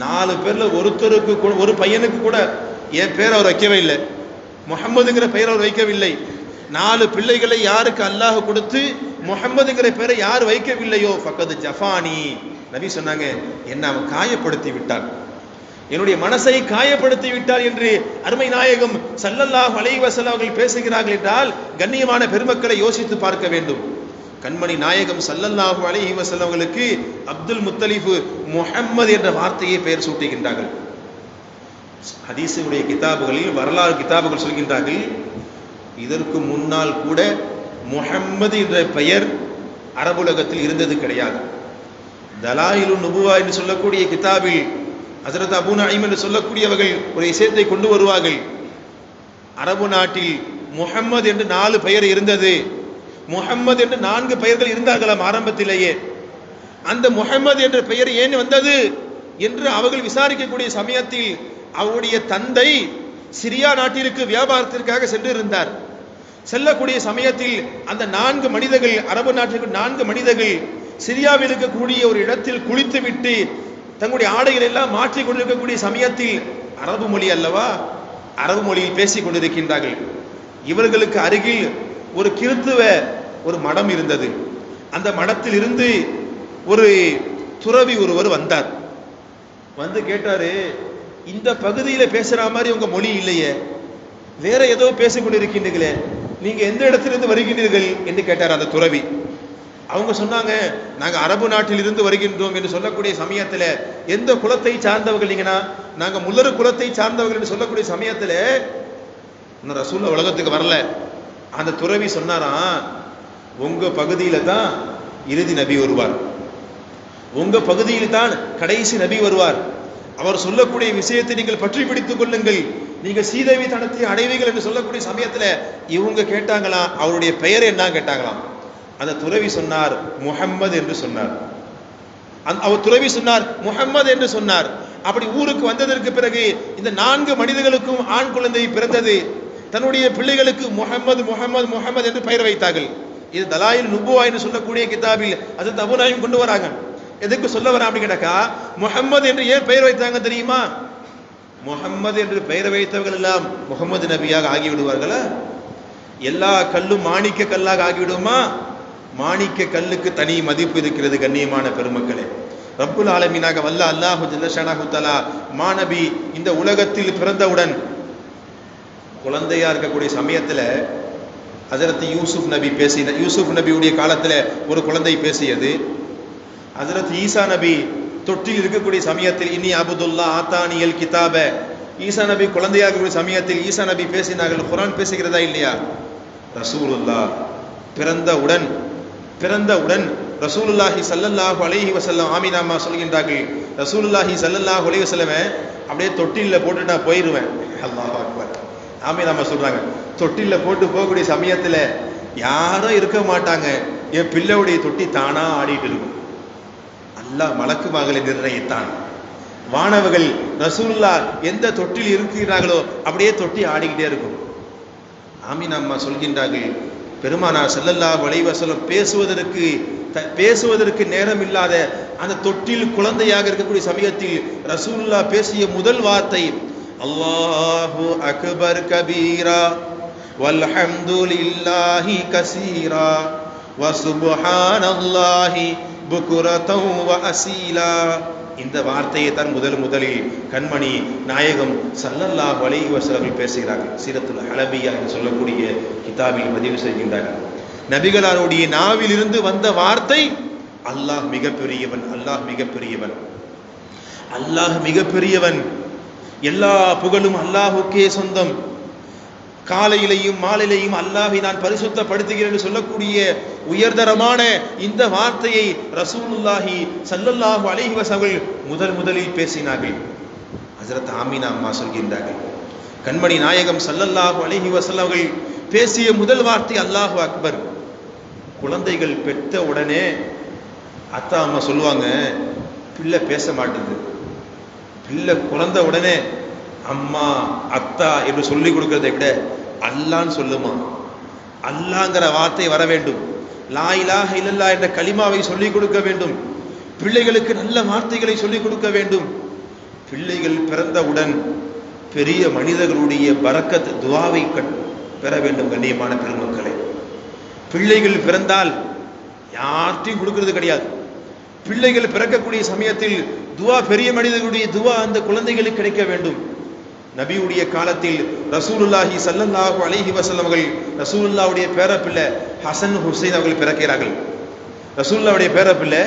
4 பேர்ல ஒருத்தருக்கு ஒரு பையனுக்கு கூட என் பேர் அவர் வைக்கவே இல்லை, முஹம்மதுங்கிற பெயர் அவர் வைக்கவில்லை. 4 பிள்ளைகளை யாருக்கு அல்லாஹ் கொடுத்து முஹம்மதுங்கிற பெயரை யார் வைக்கவில்லையோ ஃபக்கத் ஜஃபானி, நபி சொன்னாங்க, என்ன அவன் காயப்படுத்தி விட்டான், என்னுடைய மனசை காயப்படுத்தி விட்டார் என்று அருமை நாயகம் ஸல்லல்லாஹு அலைஹி வஸல்லம் அவர்கள் பேசுகிறார்கள். என்றால் கண்ணியமான பெருமக்களை யோசித்து பார்க்க வேண்டும். கண்மணி நாயகம் ஸல்லல்லாஹு அலைஹி வஸல்லம் அவர்களுக்கு அப்துல் முத்தலிஃப் முஹம்மது என்ற வார்த்தையை பெயர் சூட்டுகின்றார்கள். ஹதீஸுடைய கிதாபுகளில் வரலாறு கிதாபுகள் சொல்கின்றார்கள், இதற்கு முன்னால் கூட முஹம்மது என்ற பெயர் அரபுலகத்தில் இருந்தது கிடையாது. தலாயிலு நுபுவா என்று சொல்லக்கூடிய கிதாபில் ஹஜ்ரத் அபூ நஈம் என்று சொல்லக்கூடியவர்கள் ஒரு விஷயத்தை கொண்டு வருவார்கள். அரபு நாட்டில் முஹம்மது என்று 4 பெயர் இருந்தது, முஹம்மது என்று 4 பெயர்கள் இருந்தார்களாம் ஆரம்பத்திலேயே. அந்த முஹம்மது என்ற பெயர் ஏன் வந்தது என்று அவர்கள் விசாரிக்கக்கூடிய சமயத்தில் அவருடைய தந்தை சிரியா நாட்டிற்கு வியாபாரத்திற்காக சென்றிருந்தார். செல்லக்கூடிய சமயத்தில் அந்த 4 மனிதர்கள், அரபு நாட்டிற்கு 4 மனிதர்கள் சிரியாவில் இருக்கக்கூடிய ஒரு இடத்தில் குளித்துவிட்டு தங்களுடைய ஆடைகள் எல்லாம் மாற்றிக் கொண்டிருக்கக்கூடிய சமயத்தில் அரபு மொழி அல்லவா, அரபு மொழியில் பேசிக் கொண்டிருக்கின்றார்கள். இவர்களுக்கு அருகில் ஒரு கிறித்துவ ஒரு மடம் இருந்தது. அந்த மடத்தில் இருந்து ஒரு துறவி ஒருவர் வந்தார். வந்து கேட்டாரு, இந்த பகுதியில பேசுற மாதிரி உங்க மொழி இல்லையே, வேற ஏதோ பேசிக் கொண்டிருக்கின்றீர்களே, நீங்க எந்த இடத்திலிருந்து வருகின்றீர்கள் என்று கேட்டார் அந்த துறவி. அவங்க சொன்னாங்க, நாங்க அரபு நாட்டில் இருந்து வருகின்றோம் என்று சொல்லக்கூடிய சமயத்துல எந்த குலத்தை சார்ந்தவர்கள் நீங்கன்னா, நாங்க முல்லரு குலத்தை சார்ந்தவர்கள் என்று சொல்லக்கூடிய சமயத்துல இன்னும் ரசூல் உலகத்துக்கு வரல. அந்த துறவி சொன்னாராம், உங்க பகுதியில தான் இறுதி நபி வருவார், உங்க பகுதியில் தான் கடைசி நபி வருவார், அவர் சொல்லக்கூடிய விஷயத்தை நீங்கள் பற்றி பிடித்துக் கொள்ளுங்கள், நீங்க சீதேவி தனத்தை அடைவீர்கள் என்று சொல்லக்கூடிய சமயத்துல இவங்க கேட்டாங்களாம், அவருடைய பெயர் என்ன கேட்டாங்களாம். அந்த துறவி சொன்னார் முஹம்மது என்று சொன்னார். அவர் துறவி சொன்னார் முஹம்மது என்று சொன்னார். அப்படி ஊருக்கு வந்ததற்கு பிறகு இந்த 4 மனிதர்களுக்கும் ஆண் குழந்தை பிறந்தது. தன்னுடைய பிள்ளைகளுக்கு முஹம்மது முஹம்மது முஹம்மது என்று பெயர் வைத்தார்கள். இது தலாயில் நுபுவா என்று சொல்லக்கூடிய கிதாபில் அது அபூ நஈம் கொண்டு வராங்க. எதுக்கு சொல்ல வர அப்படி கேட்டாக்கா, முஹம்மது என்று ஏன் பெயர் வைத்தாங்க தெரியுமா? முஹம்மது என்று பெயர் வைத்தவர்கள் எல்லாம் முகமது நபியாக ஆகிவிடுவார்களா? எல்லா கல்லும் மாணிக்க கல்லாக ஆகிவிடுமா? மாணிக்க கல்லுக்கு தனி மதிப்பு இருக்கிறது. கண்ணியமான பெருமக்களே, ரப்புல் ஆலமீனாக வல்ல அல்லாஹு ஜல்லஷானஹு தஆலா மாநபி இந்த உலகத்தில் பிறந்தவுடன் குழந்தையா இருக்கக்கூடிய சமயத்துல ஹஜரத் யூசுப் நபி பேசின, யூசுப் நபியுடைய காலத்துல ஒரு குழந்தை பேசியது. ஹஜரத் ஈசா நபி தொட்டில் இருக்கக்கூடிய சமயத்தில் இன்னி அபுதுல்லா ஆத்தானியல் கிதாப, ஈசா நபி குழந்தையாக இருக்கக்கூடிய சமயத்தில் ஈசா நபி பேசினார்கள். குர்ஆன் பேசுகிறதா இல்லையா? ரசூலுல்லாஹ் பிறந்தவுடன் ரசூலுல்லாஹி ஸல்லல்லாஹு அலைஹி வஸல்லம் ஆமினாமா சொல்கின்றார்கள், ரசூலுல்லாஹி ஸல்லல்லாஹு அலைஹி வஸல்லம் அப்படியே தொட்டில்ல போட்டு நான் போயிடுவேன். அல்லாஹ் அக்பர். ஆமினாமா சொல்றாங்க, தொட்டில்ல போட்டு போகக்கூடிய சமயத்துல யாரும் இருக்க மாட்டாங்க, என் பிள்ளையுடைய தொட்டி தானா ஆடிட்டு இருக்கும். அல்லாஹ் மலக்கு மகளை நிர்ணயித்தான். வானவர்கள் ரசூலுல்லாஹ் எந்த தொட்டில் இருக்கிறார்களோ அப்படியே தொட்டி ஆடிக்கிட்டே இருக்கும். ஆமீனா அம்மா சொல்கின்றார்கள், பெருமானார் ஸல்லல்லாஹு அலைஹி வஸல்லம் பேசுவதற்கு நேரம் இல்லாத அந்த தொட்டில் குழந்தையாக இருக்கக்கூடிய சமயத்தில் ரசூலுல்லாஹ் பேசிய முதல் வார்த்தை அல்லாஹு அக்பர் கபீரா வல்ஹம்துலில்லாஹி கஸீரா வசுப்ஹானல்லாஹி புக்ரதன் வ அஸீலா. இந்த வார்த்தையை தான் முதலில் கண்மணி நாயகம் ஸல்லல்லாஹு அலைஹி வஸல்லம் பேசுகிறார்கள். சீரத்துல் ஹலபியா என்று சொல்லக்கூடிய கிதாபில் பதிவு செய்கின்றார்கள். நபிகளாருடைய நாவிலிருந்து வந்த வார்த்தை அல்லாஹ் மிகப்பெரியவன், அல்லாஹ் மிகப்பெரியவன், அல்லாஹ் மிகப்பெரியவன், எல்லா புகழும் அல்லாஹுக்கே சொந்தம், காலையிலையும் மாலையிலையும் அல்லாஹை நான் பரிசுத்தப்படுத்துகிறேன் சொல்லக்கூடிய உயர்தரமான இந்த வார்த்தையை ரசூலுல்லாஹி ஸல்லல்லாஹு அலைஹி வஸல்லம் முதலில் பேசினார்கள். ஹஜ்ரத் ஆமினா அம்மா சொல்கின்றார்கள், கண்மணி நாயகம் ஸல்லல்லாஹு அலைஹி வஸல்லம் அவர்கள் பேசிய முதல் வார்த்தை அல்லாஹு அக்பர். குழந்தைகள் பெற்ற உடனே அத்தா அம்மா சொல்லுவாங்க, பிள்ளை பேச மாட்டேங்குது, பிள்ளை குழந்த உடனே அம்மா அத்தா என்று சொல்லிக் கொடுக்கிறதை விட அல்லான்னு சொல்லுமா, அல்லாங்கிற வார்த்தை வர வேண்டும், லா இலாஹ இல்லல்லாஹ் என்ற கலிமாவை சொல்லிக் கொடுக்க வேண்டும், பிள்ளைகளுக்கு நல்ல வார்த்தைகளை சொல்லிக் கொடுக்க வேண்டும். பிள்ளைகள் பிறந்தவுடன் பெரிய மனிதர்களுடைய பரக்கத் துஆவை பெற வேண்டும். கண்ணியமான பெருமக்களே, பிள்ளைகள் பிறந்தால் யார்ட்டையும் கொடுக்கிறது கிடையாது. பிள்ளைகள் பிறக்கக்கூடிய சமயத்தில் துஆ, பெரிய மனிதர்களுடைய துஆ அந்த குழந்தைகளுக்கு கிடைக்க வேண்டும். நபியுடைய காலத்தில் ரசூலுல்லாஹி ஸல்லல்லாஹு அலைஹி வஸல்லம் அவர்கள் ரசூலுல்லாஹ்வுடைய பேரப்பிள்ளை ஹசன் ஹுசைன் அவர்கள் பிறக்கிறார்கள். ரசூலுல்லாஹ்வுடைய பேரப்பிள்ளை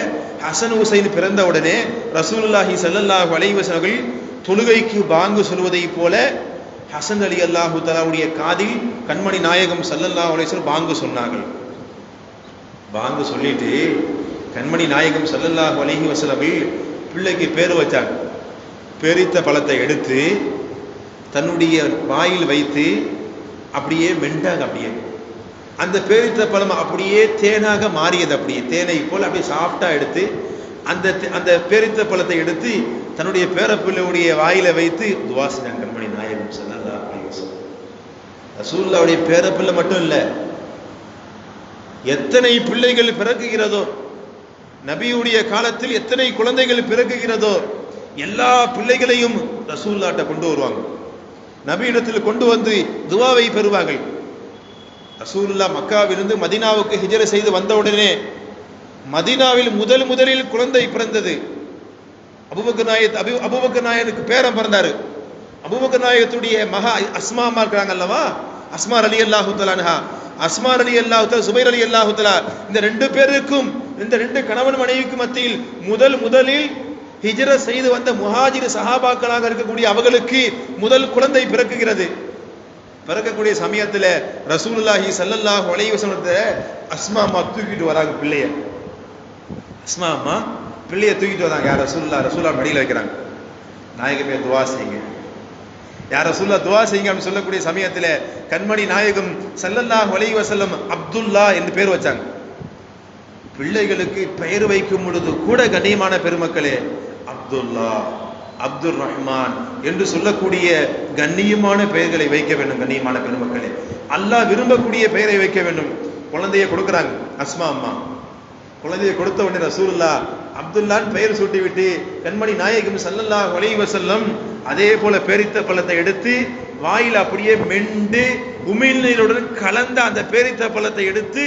ஹசன் ஹுசைன் பிறந்த உடனே ரசூலுல்லாஹி ஸல்லல்லாஹு அலைஹி வஸல்லம் அவர்கள் தொழுகைக்கு பாங்கு சொல்வதை போல ஹசன் அலி அல்லாஹு தஆலாவுடைய காதில் கண்மணி நாயகம் ஸல்லல்லாஹு அலைஹி வஸல்லம் பாங்கு சொன்னார்கள். பாங்கு சொல்லிட்டு கண்மணி நாயகம் ஸல்லல்லாஹு அலைஹி வஸல்லம் பிள்ளைக்கு பேர் வச்சாங்க. பேரித்த பழத்தை எடுத்து தன்னுடைய வாயில் வைத்து அப்படியே மெண்டாங்க. அப்படியே அந்த பேரித்த பழம் அப்படியே தேனாக மாறியது. அப்படியே தேனை போல் அப்படியே சாஃப்டா எடுத்து அந்த பேரித்த பழத்தை எடுத்து தன்னுடைய பேரப்பிள்ளையுடைய வாயில வைத்து துஆ செஞ்சாங்க கண்மணி நாயகம் ஸல்லல்லாஹு அலைஹி வஸல்லம். ரசூலுல்லாஹ்வுடைய பேரப்பிள்ளை மட்டும் இல்ல, எத்தனை பிள்ளைகள் பிறக்குகிறதோ, நபியுடைய காலத்தில் எத்தனை குழந்தைகள் பிறக்குகிறதோ எல்லா பிள்ளைகளையும் ரசூலுல்லாஹ்ட்ட கொண்டு வருவாங்க. நபியிடத்தில் கொண்டு வந்து துஆவை பெறுவார்கள். ரசூலுல்லாஹ் மக்காவிலிருந்து மதீனாவுக்கு ஹிஜ்ரத் செய்து வந்தவுடனே மதீனாவில் முதலில் குழந்தை பிறந்தது. அபூபக்கர் நாயனுக்கு பேரன் பிறந்தாரு. அபூபக்கர் நாயகத்துடைய மகா அஸ்மா அம்மா இருக்காங்க அல்லவா, அஸ்மா ரலியல்லாஹு தஆலா அன்ஹா, அஸ்மா ரலியல்லாஹு தஆலா, சுபைர் ரலியல்லாஹு தஆலா, இந்த ரெண்டு பேருக்கும், இந்த ரெண்டு கணவன் மனைவிக்கு மத்தியில் முதலில் ஹிஜ்ரத் செய்து வந்த முஹாஜிர் சஹாபாக்களாக இருக்கக்கூடிய அவர்களுக்கு முதல் குழந்தை பிறக்குகிறது. பிறக்கக்கூடிய சமயத்தில் ரசூலுல்லாஹி ஸல்லல்லாஹு அலைஹி வஸல்லம் அஸ்மா அம்மா தூக்கிட்டு வராங்க பிள்ளைய. அஸ்மா அம்மா பிள்ளைய தூக்கிட்டு வராங்க. யார் ரசூலுல்லாஹ் மடியில் வைக்கிறாங்க. நாயகமே துஆ செய்யுங்க, யார் ரசூலுல்லாஹ் துஆ செய்யுங்க அப்படின்னு சொல்லக்கூடிய சமயத்தில் கண்மணி நாயகம் ஸல்லல்லாஹு அலைஹி வஸல்லம் அப்துல்லா என்று பேர் வச்சாங்க. பிள்ளைகளுக்கு பெயர் வைக்கும் பொழுது கூட கண்ணியமான பெருமக்களே அப்துல்லா, அப்துர் ரஹ்மான் என்று சொல்லக்கூடிய கண்ணியமான பெயர்களை வைக்க வேண்டும். கண்ணியமான பெருமக்களே, அல்லாஹ் விரும்பக்கூடிய பெயரை வைக்க வேண்டும். குழந்தையை கொடுக்குறாங்க அஸ்மா அம்மா. குழந்தையை கொடுத்த உடனே ரசூலுல்லாஹ் அப்துல்லான்னு பெயர் சூட்டிவிட்டு கண்மணி நாயகம் ஸல்லல்லாஹு அலைஹி வஸல்லம் அதே போல பேரித்த பழத்தை எடுத்து வாயில் அப்படியே மெண்டு உமிழ்நீருடன் கலந்த அந்த பேரித்த பழத்தை எடுத்து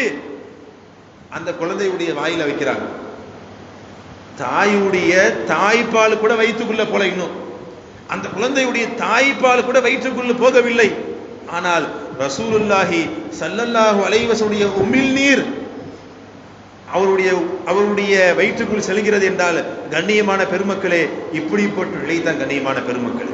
அந்த குழந்தையுடைய வாயில வைக்கிறாங்க. தாயுடைய தாய்ப்பால் கூட வயிற்றுக்குள்ள போல, இன்னும் அந்த குழந்தையுடைய தாய்ப்பால் கூட வயிற்றுக்குள்ள போகவில்லை. ஆனால் ரசூலுல்லாஹி ஸல்லல்லாஹு அலைஹி வஸல்லம் உமிழ்நீர் அவருடைய வயிற்றுக்குள் செல்கிறது என்றால் கண்ணியமான பெருமக்களே, இப்படிப்பட்ட நிலைதான் கண்ணியமான பெருமக்களே.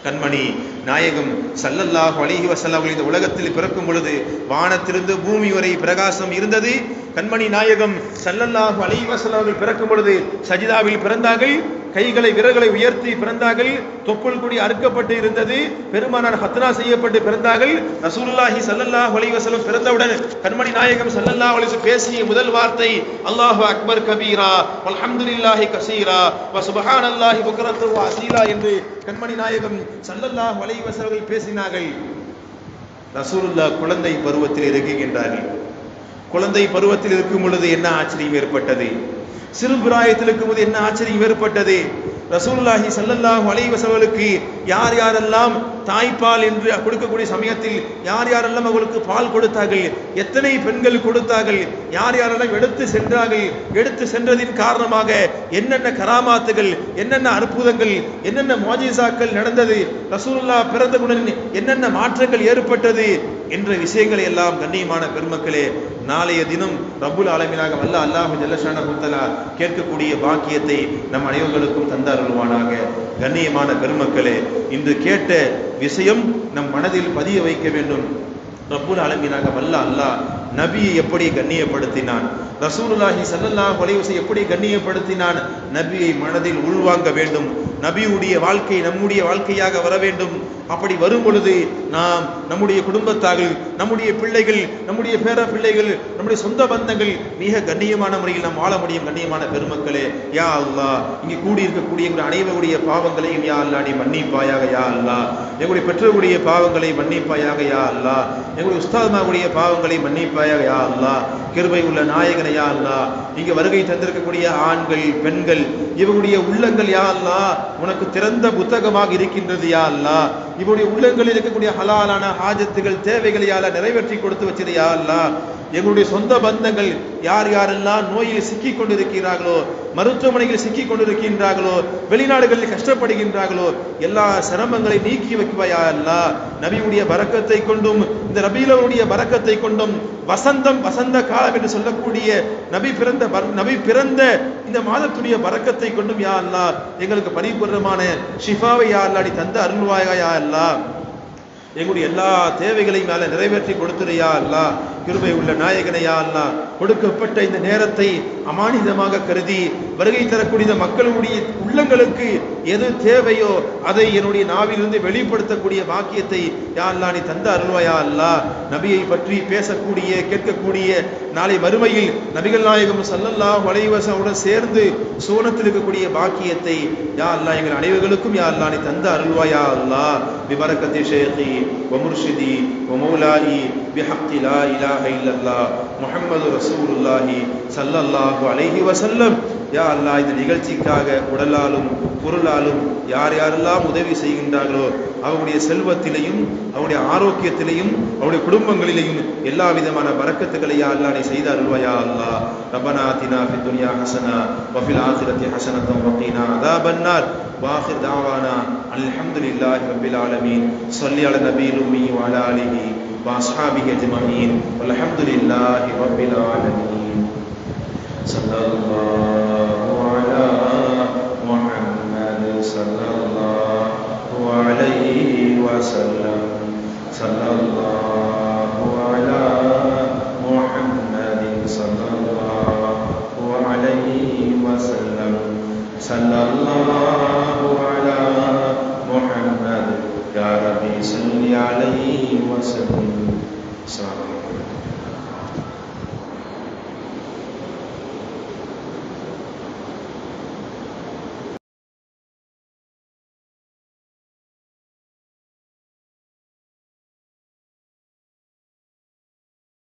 கண்மணி நாயகம் ஸல்லல்லாஹு அலைஹி வஸல்லம் இந்த உலகத்தில் பிறக்கும் பொழுது வானத்திலிருந்து பூமி வரை பிரகாசம் இருந்தது. கண்மணி நாயகம் ஸல்லல்லாஹு அலைஹி வஸல்லம் பிறக்கும் பொழுது சஜிதாவில் பிறந்தார்கள். கைகளை விரல்களை உயர்த்தி பிறந்தார்கள். தொப்புள் கொடி அறுக்கப்பட்டு இருந்தது. பெருமானார் ஹத்னா செய்யப்பட்டு பிறந்தார்கள். ரசூலுல்லாஹி ஸல்லல்லாஹு அலைஹி வஸல்லம் பிறந்தவுடன் கண்மணி நாயகம் ஸல்லல்லாஹு அலைஹி வஸல்லம் பேசிய முதல் வார்த்தை அல்லாஹு அக்பர் கபீரா வல்ஹம்துலில்லாஹி கஸீரா வ சுப்ஹானல்லாஹி புக்ரத்தன் வ அஸீலா என்று கண்மணி நாயகம் ஸல்லல்லாஹு அலைஹி வஸல்லம் பேசினார்கள். ரசூலுல்லாஹ் குழந்தை பருவத்தில் இருக்கின்றார்கள். குழந்தை பருவத்தில் இருக்கும் பொழுது என்ன ஆச்சரியம் ஏற்பட்டது, சிறு பிராயத்தில் இருக்கும்போது என்ன ஆச்சரியம் ஏற்பட்டது. ரசூலுல்லாஹி ஸல்லல்லாஹு அலைஹி வஸல்லுக்கு யார் யாரெல்லாம் தாய்ப்பால் என்று கொடுக்கக்கூடிய சமயத்தில் யார் யாரெல்லாம் அவர்களுக்கு பால் கொடுத்தார்கள், எத்தனை பெண்கள் கொடுத்தார்கள், யார் யாரெல்லாம் எடுத்து சென்றார்கள், எடுத்து சென்றதின் காரணமாக என்னென்ன கராமாத்துகள், என்னென்ன அற்புதங்கள், என்னென்ன மோஜிசாக்கள் நடந்தது, ரசூலுல்லாஹ் பிறந்தவுடன் என்னென்ன மாற்றங்கள் ஏற்பட்டது என்ற விஷயங்களை எல்லாம் கண்ணியமான பெருமக்களே நாளைய தினம் ரப்புல் ஆலமீனாக வல்ல அல்லாஹ் ஜல்ல ஷானஹு தஆலா கேட்கக்கூடிய பாக்கியத்தை நம் அனைவருக்கும் தந்தாருள்வானாக. கண்ணியமான பெருமக்களே, இன்று கேட்ட விஷயம் நம் மனதில் பதிய வைக்க வேண்டும். ரப்புல் ஆலமீனாக வல்ல அல்லாஹ் நபியை எப்படி கண்ணியப்படுத்தினான், ரசூலுல்லாஹி ஸல்லல்லாஹு அலைஹி வஸல்லம் எப்படி கண்ணியப்படுத்தினான், நபியை மனதில் உள்வாங்க வேண்டும். நபியுடைய வாழ்க்கை நம்முடைய வாழ்க்கையாக வர வேண்டும். அப்படி வரும் பொழுது நாம் நம்முடைய குடும்பத்தார்கள், நம்முடைய பிள்ளைகள், நம்முடைய பேர பிள்ளைகள், நம்முடைய சொந்த பந்தங்கள் மிக கண்ணியமான முறையில் நாம் வாழ முடியும். கண்ணியமான பெருமக்களே, யா அல்லாஹ் இங்கே கூடியிருக்கக்கூடிய எங்களுடைய அனைவருடைய பாவங்களையும் யா அல்லாஹ் நீ மன்னிப்பாயாக. யா அல்லாஹ் எங்களுடைய பெற்றோருடைய பாவங்களை மன்னிப்பாயாக. யா அல்லாஹ் எங்களுடைய உஸ்தாத்மாவுடைய பாவங்களை மன்னிப்பாயாக. யா அல்லாஹ் கிருபை உள்ள நாயகனை யா அல்லாஹ் இங்கே வருகை தந்திருக்கக்கூடிய ஆண்கள் பெண்கள் இவருடைய உள்ளங்கள் யா அல்லாஹ் உனக்கு திறந்த புத்தகமாக இருக்கின்றது. யா அல்லாஹ் இவருடைய உள்ளங்களில் இருக்கக்கூடிய ஹலாலான ஹாஜத்துகள் தேவைகளை யா அல்லாஹ் நிறைவேற்றி கொடுத்து வச்சது. யா அல்லாஹ் எங்களுடைய சொந்த பந்தங்கள் யார் யாரெல்லாம் நோயில் சிக்கிக் கொண்டிருக்கிறார்களோ, மருத்துவமனையில் சிக்கிக் கொண்டிருக்கின்றார்களோ, வெளிநாடுகளில் கஷ்டப்படுகின்றார்களோ எல்லா சிரமங்களை நீக்கி வைக்குவாயா அல்லாஹ். நபியுடைய பரக்கத்தை கொண்டும் இந்த ரபீலுடைய பரக்கத்தை கொண்டும் வசந்த காலம் என்று சொல்லக்கூடிய நபி பிறந்த இந்த மாதத்துடைய பரக்கத்தை கொண்டும் யா அல்லாஹ் எங்களுக்கு பரிபூர்ணமான ஷிஃபாவை யா அல்லாஹ் நீ தந்த அருள்வாயா. யா அல்லாஹ் எங்களுடைய எல்லா தேவைகளையும் மேல நிறைவேற்றி கொடுத்துறியா அல்லாஹ். கிருபை உள்ள நாயகனை யா அல்லாஹ் கொடுக்கப்பட்ட இந்த நேரத்தை அமானிதமாக கருதி வருகை தரக்கூடிய மக்களுடைய உள்ளங்களுக்கு எது தேவையோ அதை என்னுடைய நாவிலிருந்து வெளிப்படுத்தக்கூடிய பாக்கியத்தை யா அல்லாஹ் நீ தந்த அருள்வாயா அல்லாஹ். நபியை பற்றி பேசக்கூடிய கேட்கக்கூடிய நாளை மறுமையில் நபிகள் நாயகம் ஸல்லல்லாஹு அலைஹி வஸல்லம் சேர்ந்து சோனத்தில் இருக்கக்கூடிய பாக்கியத்தை யா அல்லாஹ் எங்கள் அனைவர்களுக்கும் யா அல்லாஹ் நீ தந்த அருள்வாயா அல்லாஹ். பிபரக்கத்தி ஷேഖி ومرشدي ومولاي بحق لا إله إلا الله محمد رسول الله صلى الله عليه وسلم. யா அல்லாஹ் இந்த நிகழ்ச்சிக்காக உடலாலும் பொருளாலும் யார் யாரெல்லாம் உதவி செய்கின்றார்களோ அவருடைய செல்வத்திலையும் அவருடைய ஆரோக்கியத்திலையும் அவருடைய குடும்பங்களிலையும் எல்லா விதமான பரக்கத்துக்களை யா அல்லாஹ் நீ செய்த அருள்வாயா அல்லாஹ். ரப்பனா ஆத்தினா ஃபித் துன்யா ஹஸனா வ ஃபில் ஆখিরাতি ஹஸனத்தன் வ கீனா அஸாபன் நார். وآخر دعوانا الحمد لله رب العالمين. صلي على النبي الأمي وعلى آله وأصحابه أجمعين والحمد لله رب العالمين. صلى الله على محمد صلى الله عليه وسلم. صلى الله على محمد صلى الله عليه وسلم. صلى الله على محمد يا ربي صل عليه وسلم. السلام عليكم.